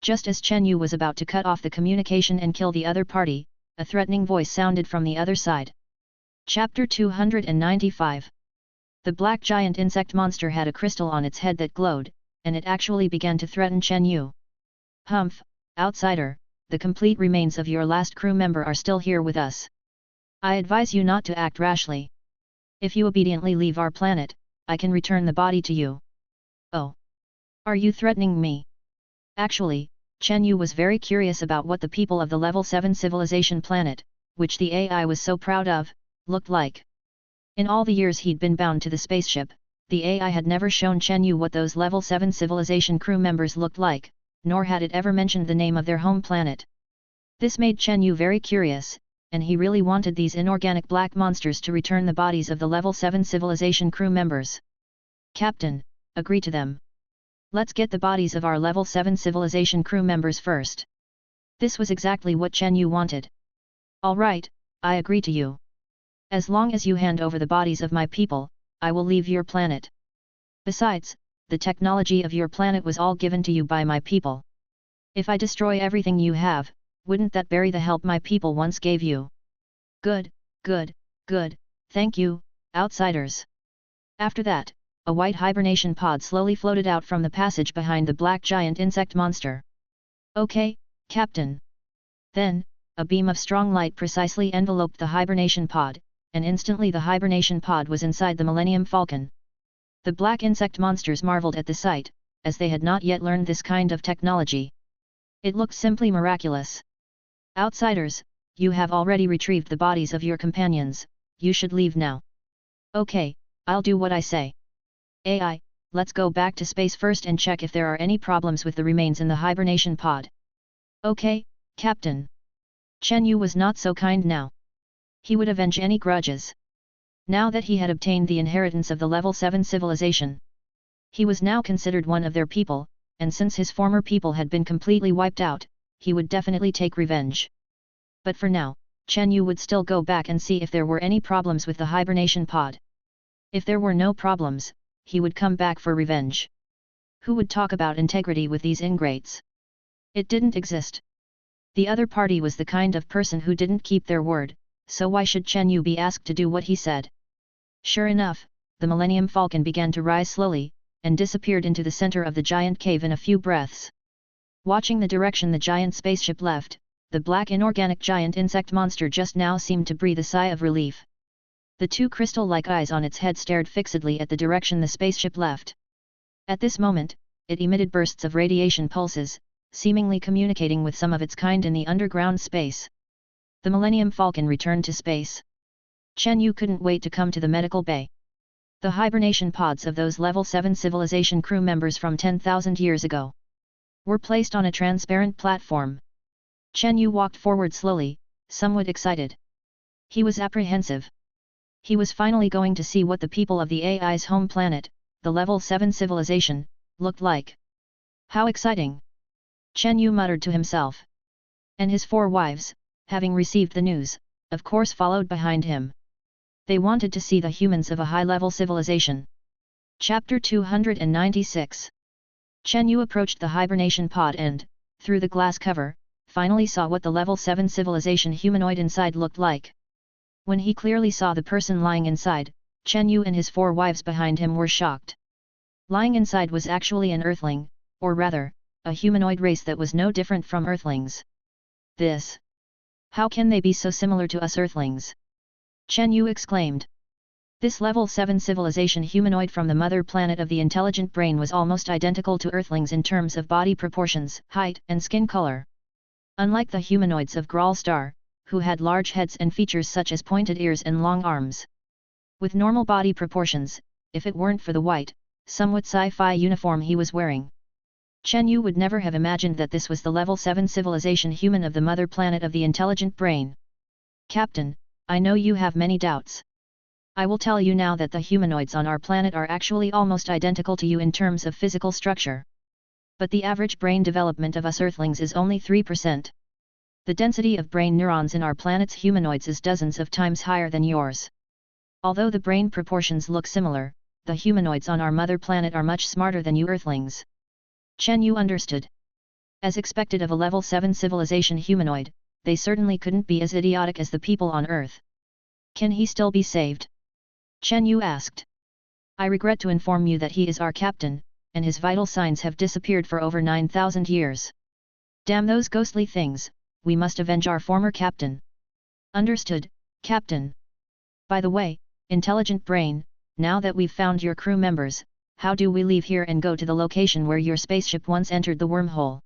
Just as Chen Yu was about to cut off the communication and kill the other party, a threatening voice sounded from the other side. Chapter 295. The black giant insect monster had a crystal on its head that glowed, and it actually began to threaten Chen Yu. Humph, outsider, the complete remains of your last crew member are still here with us. I advise you not to act rashly. If you obediently leave our planet, I can return the body to you. Oh. Are you threatening me? Actually, Chen Yu was very curious about what the people of the Level 7 civilization planet, which the AI was so proud of, looked like. In all the years he'd been bound to the spaceship, the AI had never shown Chen Yu what those Level 7 civilization crew members looked like, nor had it ever mentioned the name of their home planet. This made Chen Yu very curious, and he really wanted these inorganic black monsters to return the bodies of the Level 7 civilization crew members. Captain, agree to them. Let's get the bodies of our Level 7 civilization crew members first. This was exactly what Chen Yu wanted. Alright, I agree to you. As long as you hand over the bodies of my people, I will leave your planet. Besides, the technology of your planet was all given to you by my people. If I destroy everything you have, wouldn't that bury the help my people once gave you? Good, good, good, thank you, outsiders. After that, a white hibernation pod slowly floated out from the passage behind the black giant insect monster. Okay, Captain. Then, a beam of strong light precisely enveloped the hibernation pod, and instantly the hibernation pod was inside the Millennium Falcon. The black insect monsters marveled at the sight, as they had not yet learned this kind of technology. It looked simply miraculous. Outsiders, you have already retrieved the bodies of your companions, you should leave now. Okay, I'll do what I say. AI, let's go back to space first and check if there are any problems with the remains in the hibernation pod. Okay, Captain. Chen Yu was not so kind now. He would avenge any grudges. Now that he had obtained the inheritance of the Level 7 civilization, he was now considered one of their people, and since his former people had been completely wiped out, he would definitely take revenge. But for now, Chen Yu would still go back and see if there were any problems with the hibernation pod. If there were no problems, he would come back for revenge. Who would talk about integrity with these ingrates? It didn't exist. The other party was the kind of person who didn't keep their word, so why should Chen Yu be asked to do what he said? Sure enough, the Millennium Falcon began to rise slowly, and disappeared into the center of the giant cave in a few breaths. Watching the direction the giant spaceship left, the black inorganic giant insect monster just now seemed to breathe a sigh of relief. The two crystal-like eyes on its head stared fixedly at the direction the spaceship left. At this moment, it emitted bursts of radiation pulses, seemingly communicating with some of its kind in the underground space. The Millennium Falcon returned to space. Chen Yu couldn't wait to come to the medical bay. The hibernation pods of those Level 7 civilization crew members from 10,000 years ago were placed on a transparent platform. Chen Yu walked forward slowly, somewhat excited. He was apprehensive. He was finally going to see what the people of the AI's home planet, the Level 7 civilization, looked like. How exciting! Chen Yu muttered to himself. And his 4 wives, having received the news, of course followed behind him. They wanted to see the humans of a high-level civilization. Chapter 296. Chen Yu approached the hibernation pod and, through the glass cover, finally saw what the Level 7 civilization humanoid inside looked like. When he clearly saw the person lying inside, Chen Yu and his 4 wives behind him were shocked. Lying inside was actually an Earthling, or rather, a humanoid race that was no different from Earthlings. This. How can they be so similar to us Earthlings? Chen Yu exclaimed. This Level 7 civilization humanoid from the mother planet of the intelligent brain was almost identical to Earthlings in terms of body proportions, height, and skin color. Unlike the humanoids of Graal Star, who had large heads and features such as pointed ears and long arms. With normal body proportions, if it weren't for the white, somewhat sci-fi uniform he was wearing, Chen Yu would never have imagined that this was the Level 7 civilization human of the mother planet of the intelligent brain. Captain, I know you have many doubts. I will tell you now that the humanoids on our planet are actually almost identical to you in terms of physical structure. But the average brain development of us Earthlings is only 3%. The density of brain neurons in our planet's humanoids is dozens of times higher than yours. Although the brain proportions look similar, the humanoids on our mother planet are much smarter than you Earthlings. Chen Yu understood. As expected of a Level 7 civilization humanoid, they certainly couldn't be as idiotic as the people on Earth. Can he still be saved? Chen Yu asked. I regret to inform you that he is our captain, and his vital signs have disappeared for over 9,000 years. Damn those ghostly things, we must avenge our former captain. Understood, Captain. By the way, intelligent brain, now that we've found your crew members, how do we leave here and go to the location where your spaceship once entered the wormhole?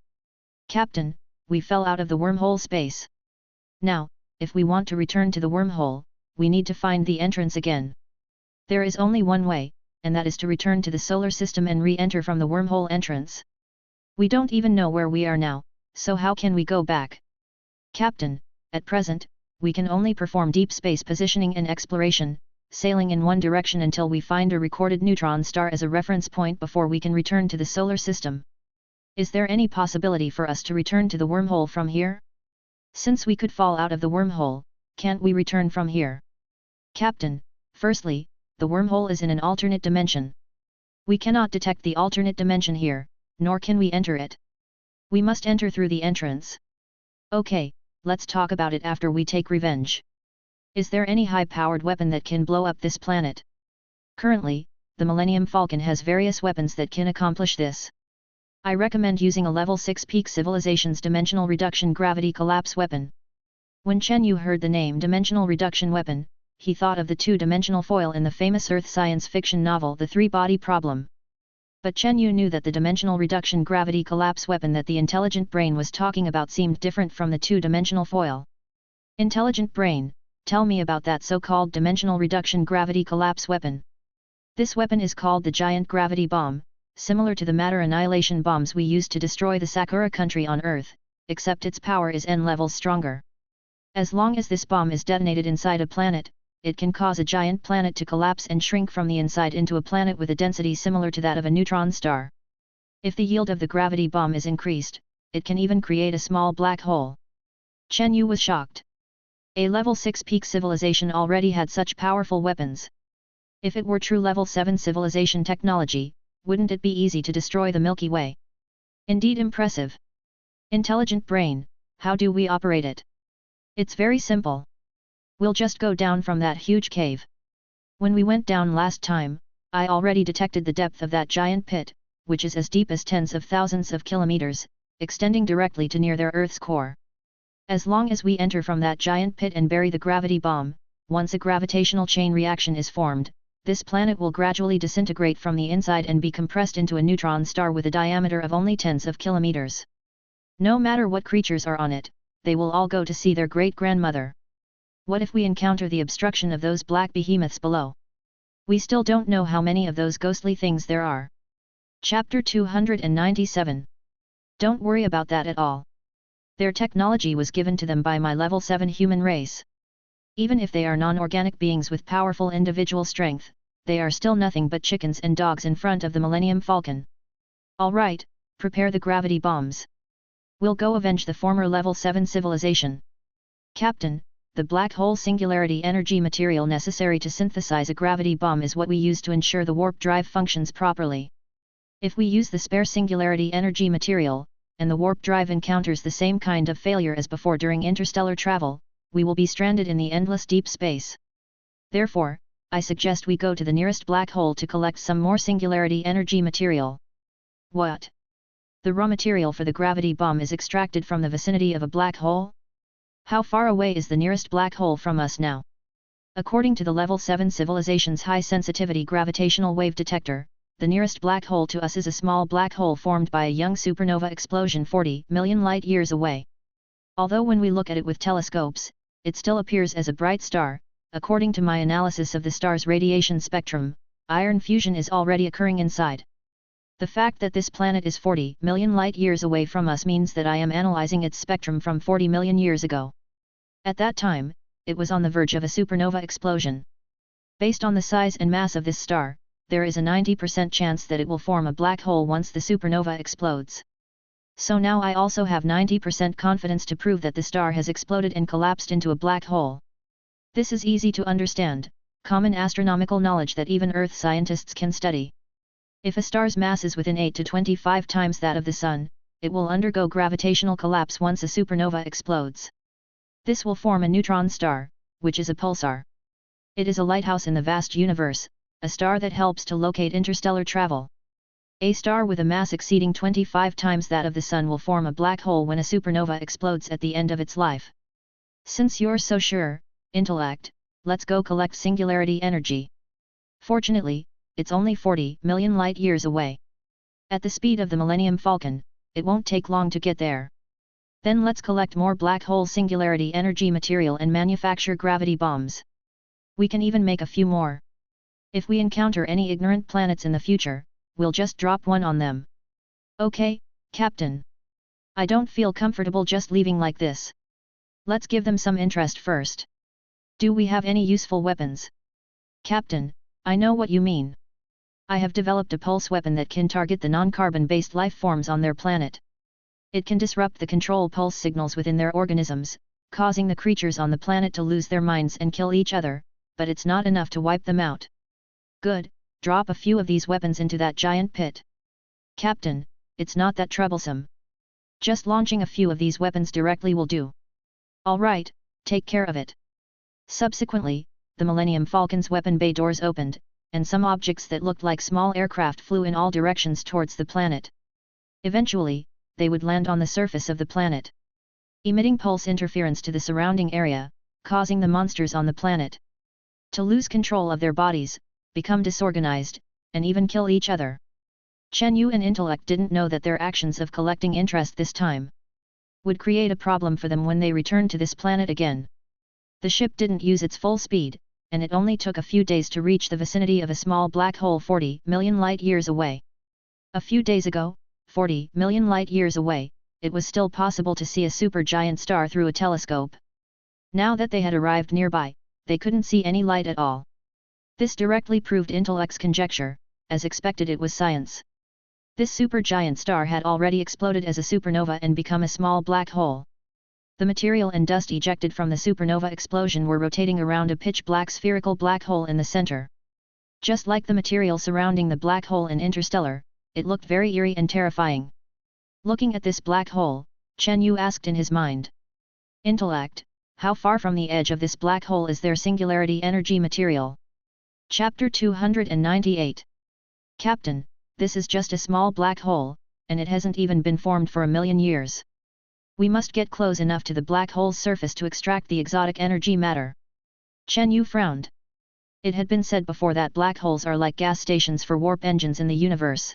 Captain, we fell out of the wormhole space. Now, if we want to return to the wormhole, we need to find the entrance again. There is only one way, and that is to return to the solar system and re-enter from the wormhole entrance. We don't even know where we are now, so how can we go back? Captain, at present, we can only perform deep space positioning and exploration, sailing in one direction until we find a recorded neutron star as a reference point before we can return to the solar system. Is there any possibility for us to return to the wormhole from here? Since we could fall out of the wormhole, can't we return from here? Captain, firstly, the wormhole is in an alternate dimension. We cannot detect the alternate dimension here, nor can we enter it. We must enter through the entrance. Okay, let's talk about it after we take revenge. Is there any high-powered weapon that can blow up this planet? Currently, the Millennium Falcon has various weapons that can accomplish this. I recommend using a level 6 peak civilization's dimensional reduction gravity collapse weapon. When Chen Yu heard the name dimensional reduction weapon, he thought of the two-dimensional foil in the famous Earth science fiction novel The Three-Body Problem. But Chen Yu knew that the dimensional reduction gravity collapse weapon that the intelligent brain was talking about seemed different from the two-dimensional foil. Intelligent brain, tell me about that so-called dimensional reduction gravity collapse weapon. This weapon is called the Giant Gravity Bomb, similar to the matter annihilation bombs we used to destroy the Sakura country on Earth, except its power is N levels stronger. As long as this bomb is detonated inside a planet, it can cause a giant planet to collapse and shrink from the inside into a planet with a density similar to that of a neutron star. If the yield of the gravity bomb is increased, it can even create a small black hole. Chen Yu was shocked. A level 6 peak civilization already had such powerful weapons. If it were true level 7 civilization technology, wouldn't it be easy to destroy the Milky Way? Indeed impressive. Intelligent brain, how do we operate it? It's very simple. We'll just go down from that huge cave. When we went down last time, I already detected the depth of that giant pit, which is as deep as tens of thousands of kilometers, extending directly to near their Earth's core. As long as we enter from that giant pit and bury the gravity bomb, once a gravitational chain reaction is formed, this planet will gradually disintegrate from the inside and be compressed into a neutron star with a diameter of only tens of kilometers. No matter what creatures are on it, they will all go to see their great-grandmother. What if we encounter the obstruction of those black behemoths below? We still don't know how many of those ghostly things there are. Chapter 297. Don't worry about that at all. Their technology was given to them by my level 7 human race. Even if they are non-organic beings with powerful individual strength, they are still nothing but chickens and dogs in front of the Millennium Falcon. Alright, prepare the gravity bombs. We'll go avenge the former level 7 civilization. Captain, the black hole singularity energy material necessary to synthesize a gravity bomb is what we use to ensure the warp drive functions properly. If we use the spare singularity energy material, and the warp drive encounters the same kind of failure as before during interstellar travel, we will be stranded in the endless deep space. Therefore, I suggest we go to the nearest black hole to collect some more singularity energy material. What? The raw material for the gravity bomb is extracted from the vicinity of a black hole? How far away is the nearest black hole from us now? According to the Level 7 civilization's high-sensitivity gravitational wave detector, the nearest black hole to us is a small black hole formed by a young supernova explosion 40 million light-years away. Although when we look at it with telescopes, it still appears as a bright star, according to my analysis of the star's radiation spectrum, iron fusion is already occurring inside. The fact that this planet is 40 million light-years away from us means that I am analyzing its spectrum from 40 million years ago. At that time, it was on the verge of a supernova explosion. Based on the size and mass of this star, there is a 90% chance that it will form a black hole once the supernova explodes. So now I also have 90% confidence to prove that the star has exploded and collapsed into a black hole. This is easy to understand, common astronomical knowledge that even Earth scientists can study. If a star's mass is within 8 to 25 times that of the Sun, it will undergo gravitational collapse once a supernova explodes. This will form a neutron star, which is a pulsar. It is a lighthouse in the vast universe, a star that helps to locate interstellar travel. A star with a mass exceeding 25 times that of the Sun will form a black hole when a supernova explodes at the end of its life. Since you're so sure, intellect, let's go collect singularity energy. Fortunately, it's only 40 million light-years away. At the speed of the Millennium Falcon, it won't take long to get there. Then let's collect more black hole singularity energy material and manufacture gravity bombs. We can even make a few more. If we encounter any ignorant planets in the future, we'll just drop one on them. Okay, Captain. I don't feel comfortable just leaving like this. Let's give them some interest first. Do we have any useful weapons? Captain, I know what you mean. I have developed a pulse weapon that can target the non-carbon-based life forms on their planet. It can disrupt the control pulse signals within their organisms, causing the creatures on the planet to lose their minds and kill each other, but it's not enough to wipe them out. Good, drop a few of these weapons into that giant pit. Captain, it's not that troublesome. Just launching a few of these weapons directly will do. Alright, take care of it. Subsequently, the Millennium Falcon's weapon bay doors opened, and some objects that looked like small aircraft flew in all directions towards the planet. Eventually, they would land on the surface of the planet, emitting pulse interference to the surrounding area, causing the monsters on the planet to lose control of their bodies, become disorganized, and even kill each other. Chen Yu and Intellect didn't know that their actions of collecting interest this time would create a problem for them when they returned to this planet again. The ship didn't use its full speed, and it only took a few days to reach the vicinity of a small black hole 40 million light-years away. A few days ago, 40 million light-years away, it was still possible to see a supergiant star through a telescope. Now that they had arrived nearby, they couldn't see any light at all. This directly proved Intellect's conjecture. As expected, it was science. This supergiant star had already exploded as a supernova and become a small black hole. The material and dust ejected from the supernova explosion were rotating around a pitch-black spherical black hole in the center. Just like the material surrounding the black hole in Interstellar, it looked very eerie and terrifying. Looking at this black hole, Chen Yu asked in his mind. Intellect, how far from the edge of this black hole is there singularity energy material? Chapter 298. Captain, this is just a small black hole, and it hasn't even been formed for a million years. We must get close enough to the black hole's surface to extract the exotic energy matter. Chen Yu frowned. It had been said before that black holes are like gas stations for warp engines in the universe.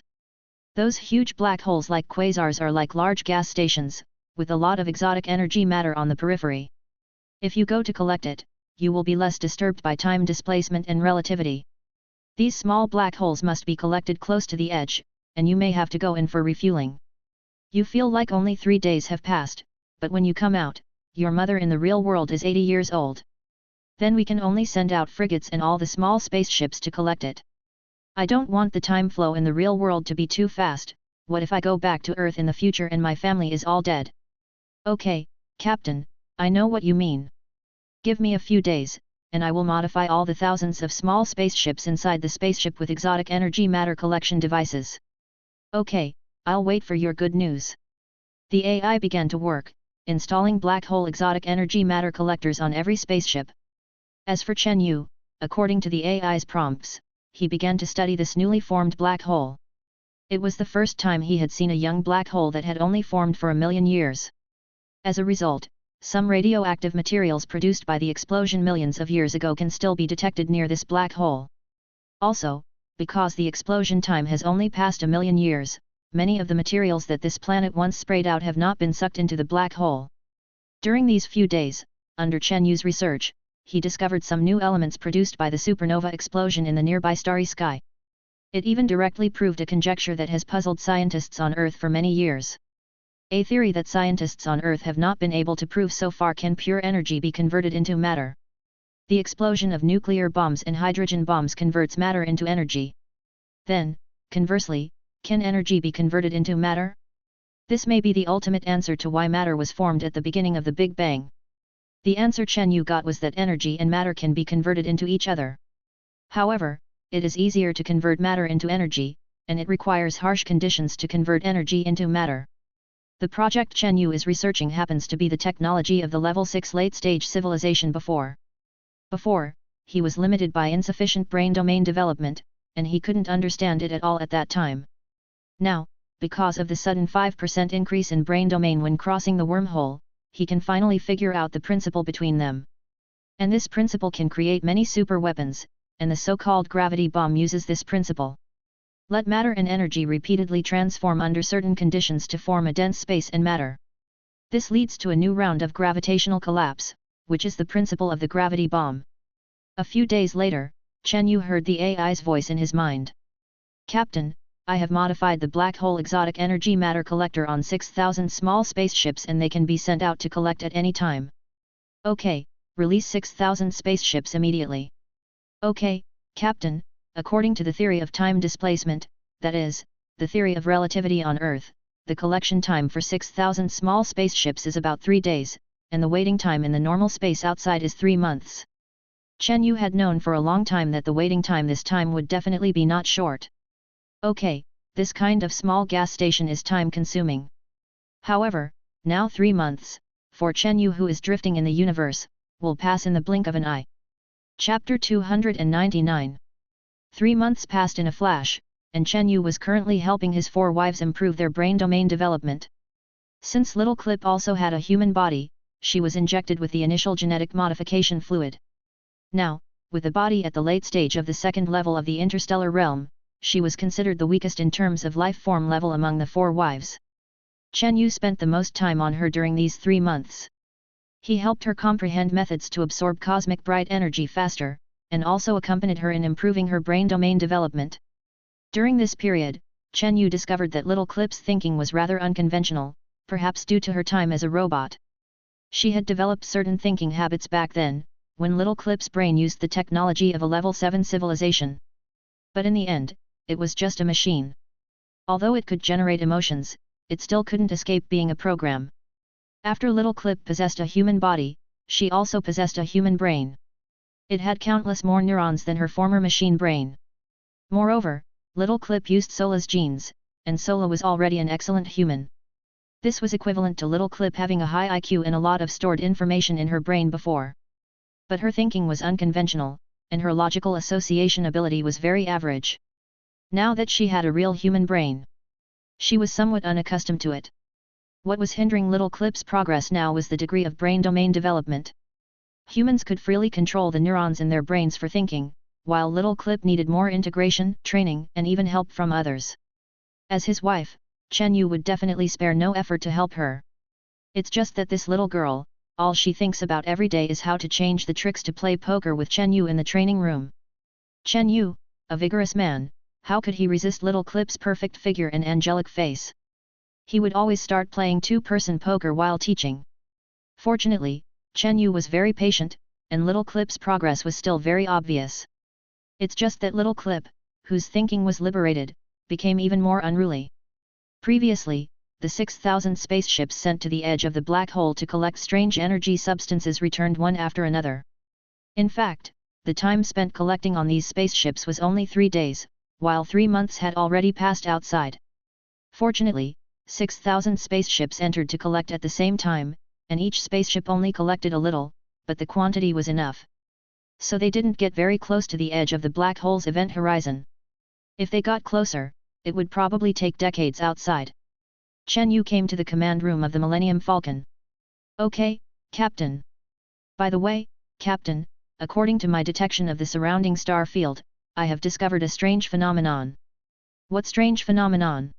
Those huge black holes like quasars are like large gas stations, with a lot of exotic energy matter on the periphery. If you go to collect it, you will be less disturbed by time displacement and relativity. These small black holes must be collected close to the edge, and you may have to go in for refueling. You feel like only 3 days have passed, but when you come out, your mother in the real world is 80 years old. Then we can only send out frigates and all the small spaceships to collect it. I don't want the time flow in the real world to be too fast. What if I go back to Earth in the future and my family is all dead? Okay, Captain, I know what you mean. Give me a few days, and I will modify all the thousands of small spaceships inside the spaceship with exotic energy matter collection devices. Okay, I'll wait for your good news. The AI began to work, installing black hole exotic energy matter collectors on every spaceship. As for Chen Yu, according to the AI's prompts, he began to study this newly formed black hole. It was the first time he had seen a young black hole that had only formed for a million years. As a result, some radioactive materials produced by the explosion millions of years ago can still be detected near this black hole. Also, because the explosion time has only passed a million years, many of the materials that this planet once sprayed out have not been sucked into the black hole. During these few days, under Chen Yu's research, he discovered some new elements produced by the supernova explosion in the nearby starry sky. It even directly proved a conjecture that has puzzled scientists on Earth for many years. A theory that scientists on Earth have not been able to prove so far: can pure energy be converted into matter? The explosion of nuclear bombs and hydrogen bombs converts matter into energy. Then, conversely, can energy be converted into matter? This may be the ultimate answer to why matter was formed at the beginning of the Big Bang. The answer Chen Yu got was that energy and matter can be converted into each other. However, it is easier to convert matter into energy, and it requires harsh conditions to convert energy into matter. The project Chen Yu is researching happens to be the technology of the Level 6 late-stage civilization before. he was limited by insufficient brain domain development, and he couldn't understand it at all at that time. Now, because of the sudden 5% increase in brain domain when crossing the wormhole, he can finally figure out the principle between them. And this principle can create many super weapons, and the so-called gravity bomb uses this principle. Let matter and energy repeatedly transform under certain conditions to form a dense space and matter. This leads to a new round of gravitational collapse, which is the principle of the gravity bomb. A few days later, Chen Yu heard the AI's voice in his mind. Captain, I have modified the black hole exotic energy matter collector on 6,000 small spaceships and they can be sent out to collect at any time. Okay, release 6,000 spaceships immediately. Okay, Captain, according to the theory of time displacement, that is, the theory of relativity on Earth, the collection time for 6,000 small spaceships is about 3 days, and the waiting time in the normal space outside is 3 months. Chen Yu had known for a long time that the waiting time this time would definitely be not short. Okay, this kind of small gas station is time-consuming. However, now 3 months, for Chen Yu who is drifting in the universe, will pass in the blink of an eye. Chapter 299. 3 months passed in a flash, and Chen Yu was currently helping his 4 wives improve their brain domain development. Since Little Clip also had a human body, she was injected with the initial genetic modification fluid. Now, with the body at the late stage of the second level of the interstellar realm, she was considered the weakest in terms of life form level among the 4 wives. Chen Yu spent the most time on her during these 3 months. He helped her comprehend methods to absorb cosmic bright energy faster, and also accompanied her in improving her brain domain development. During this period, Chen Yu discovered that Little Clip's thinking was rather unconventional, perhaps due to her time as a robot. She had developed certain thinking habits back then, when Little Clip's brain used the technology of a level 7 civilization. But in the end, it was just a machine. Although it could generate emotions, it still couldn't escape being a program. After Little Clip possessed a human body, she also possessed a human brain. It had countless more neurons than her former machine brain. Moreover, Little Clip used Sola's genes, and Sola was already an excellent human. This was equivalent to Little Clip having a high IQ and a lot of stored information in her brain before. But her thinking was unconventional, and her logical association ability was very average. Now that she had a real human brain, she was somewhat unaccustomed to it. What was hindering Little Clip's progress now was the degree of brain domain development. Humans could freely control the neurons in their brains for thinking, while Little Clip needed more integration, training, and even help from others. As his wife, Chen Yu would definitely spare no effort to help her. It's just that this little girl, all she thinks about every day is how to change the tricks to play poker with Chen Yu in the training room. Chen Yu, a vigorous man, how could he resist Little Clip's perfect figure and angelic face? He would always start playing 2-person poker while teaching. Fortunately, Chen Yu was very patient, and Little Clip's progress was still very obvious. It's just that Little Clip, whose thinking was liberated, became even more unruly. Previously, the 6,000 spaceships sent to the edge of the black hole to collect strange energy substances returned one after another. In fact, the time spent collecting on these spaceships was only 3 days, while 3 months had already passed outside. Fortunately, 6,000 spaceships entered to collect at the same time, and each spaceship only collected a little, but the quantity was enough. So they didn't get very close to the edge of the black hole's event horizon. If they got closer, it would probably take decades outside. Chen Yu came to the command room of the Millennium Falcon. Okay, Captain. By the way, Captain, according to my detection of the surrounding star field, I have discovered a strange phenomenon. What strange phenomenon?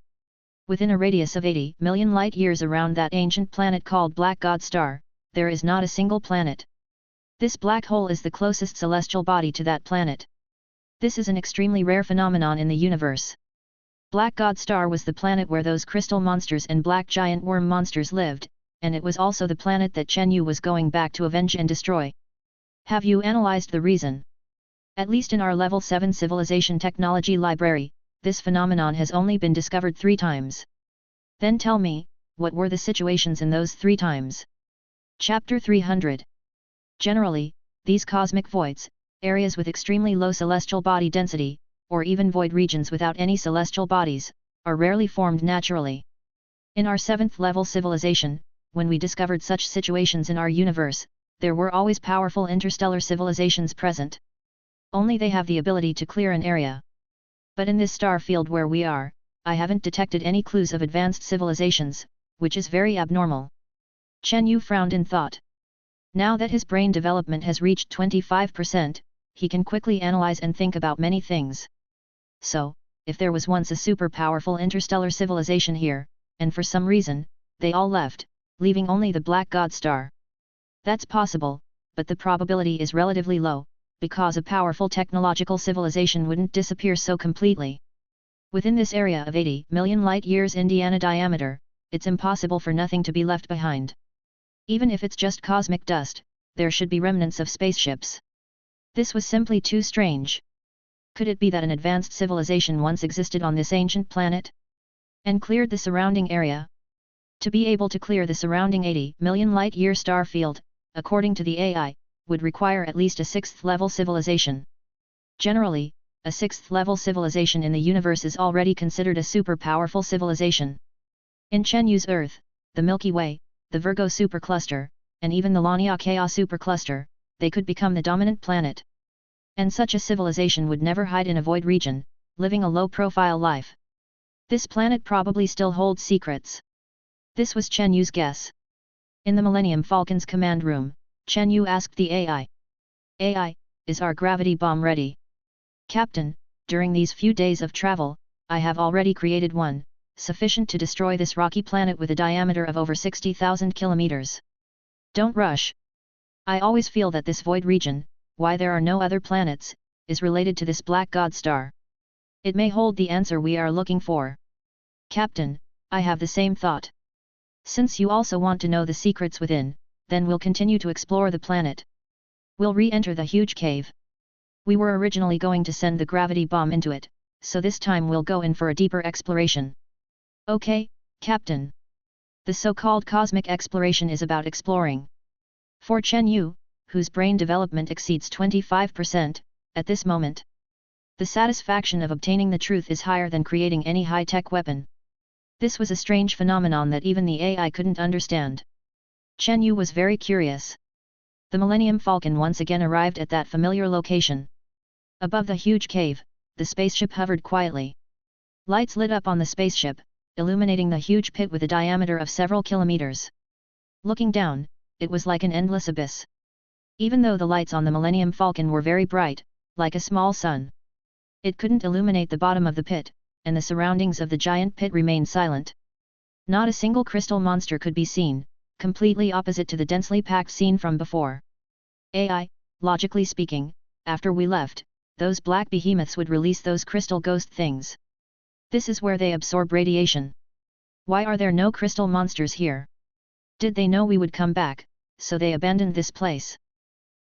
Within a radius of 80 million light-years around that ancient planet called Black God Star, there is not a single planet. This black hole is the closest celestial body to that planet. This is an extremely rare phenomenon in the universe. Black God Star was the planet where those crystal monsters and black giant worm monsters lived, and it was also the planet that Chen Yu was going back to avenge and destroy. Have you analyzed the reason? At least in our level 7 civilization technology library, this phenomenon has only been discovered 3 times. Then tell me, what were the situations in those 3 times? Chapter 300. Generally, these cosmic voids, areas with extremely low celestial body density, or even void regions without any celestial bodies, are rarely formed naturally. In our 7th level civilization, when we discovered such situations in our universe, there were always powerful interstellar civilizations present. Only they have the ability to clear an area. But in this star field where we are, I haven't detected any clues of advanced civilizations, which is very abnormal. Chen Yu frowned in thought. Now that his brain development has reached 25%, he can quickly analyze and think about many things. So, if there was once a super powerful interstellar civilization here, and for some reason, they all left, leaving only the Black God Star. That's possible, but the probability is relatively low, because a powerful technological civilization wouldn't disappear so completely. Within this area of 80 million light-years Indiana diameter, it's impossible for nothing to be left behind. Even if it's just cosmic dust, there should be remnants of spaceships. This was simply too strange. Could it be that an advanced civilization once existed on this ancient planet? And cleared the surrounding area? To be able to clear the surrounding 80 million light-year star field, according to the AI, would require at least a 6th-level civilization. Generally, a 6th-level civilization in the universe is already considered a super-powerful civilization. In Chen Yu's Earth, the Milky Way, the Virgo supercluster, and even the Laniakea supercluster, they could become the dominant planet. And such a civilization would never hide in a void region, living a low-profile life. This planet probably still holds secrets. This was Chen Yu's guess. In the Millennium Falcon's command room, Chen Yu asked the AI. AI, is our gravity bomb ready? Captain, during these few days of travel, I have already created one, sufficient to destroy this rocky planet with a diameter of over 60,000 kilometers. Don't rush. I always feel that this void region, why there are no other planets, is related to this Black God Star. It may hold the answer we are looking for. Captain, I have the same thought. Since you also want to know the secrets within, then we'll continue to explore the planet. We'll re-enter the huge cave. We were originally going to send the gravity bomb into it, so this time we'll go in for a deeper exploration. Okay, Captain. The so-called cosmic exploration is about exploring. For Chen Yu, whose brain development exceeds 25%, at this moment, the satisfaction of obtaining the truth is higher than creating any high-tech weapon. This was a strange phenomenon that even the AI couldn't understand. Chen Yu was very curious. The Millennium Falcon once again arrived at that familiar location. Above the huge cave, the spaceship hovered quietly. Lights lit up on the spaceship, illuminating the huge pit with a diameter of several kilometers. Looking down, it was like an endless abyss. Even though the lights on the Millennium Falcon were very bright, like a small sun, it couldn't illuminate the bottom of the pit, and the surroundings of the giant pit remained silent. Not a single crystal monster could be seen, completely opposite to the densely packed scene from before. AI, logically speaking, after we left, those black behemoths would release those crystal ghost things. This is where they absorb radiation. Why are there no crystal monsters here? Did they know we would come back, so they abandoned this place?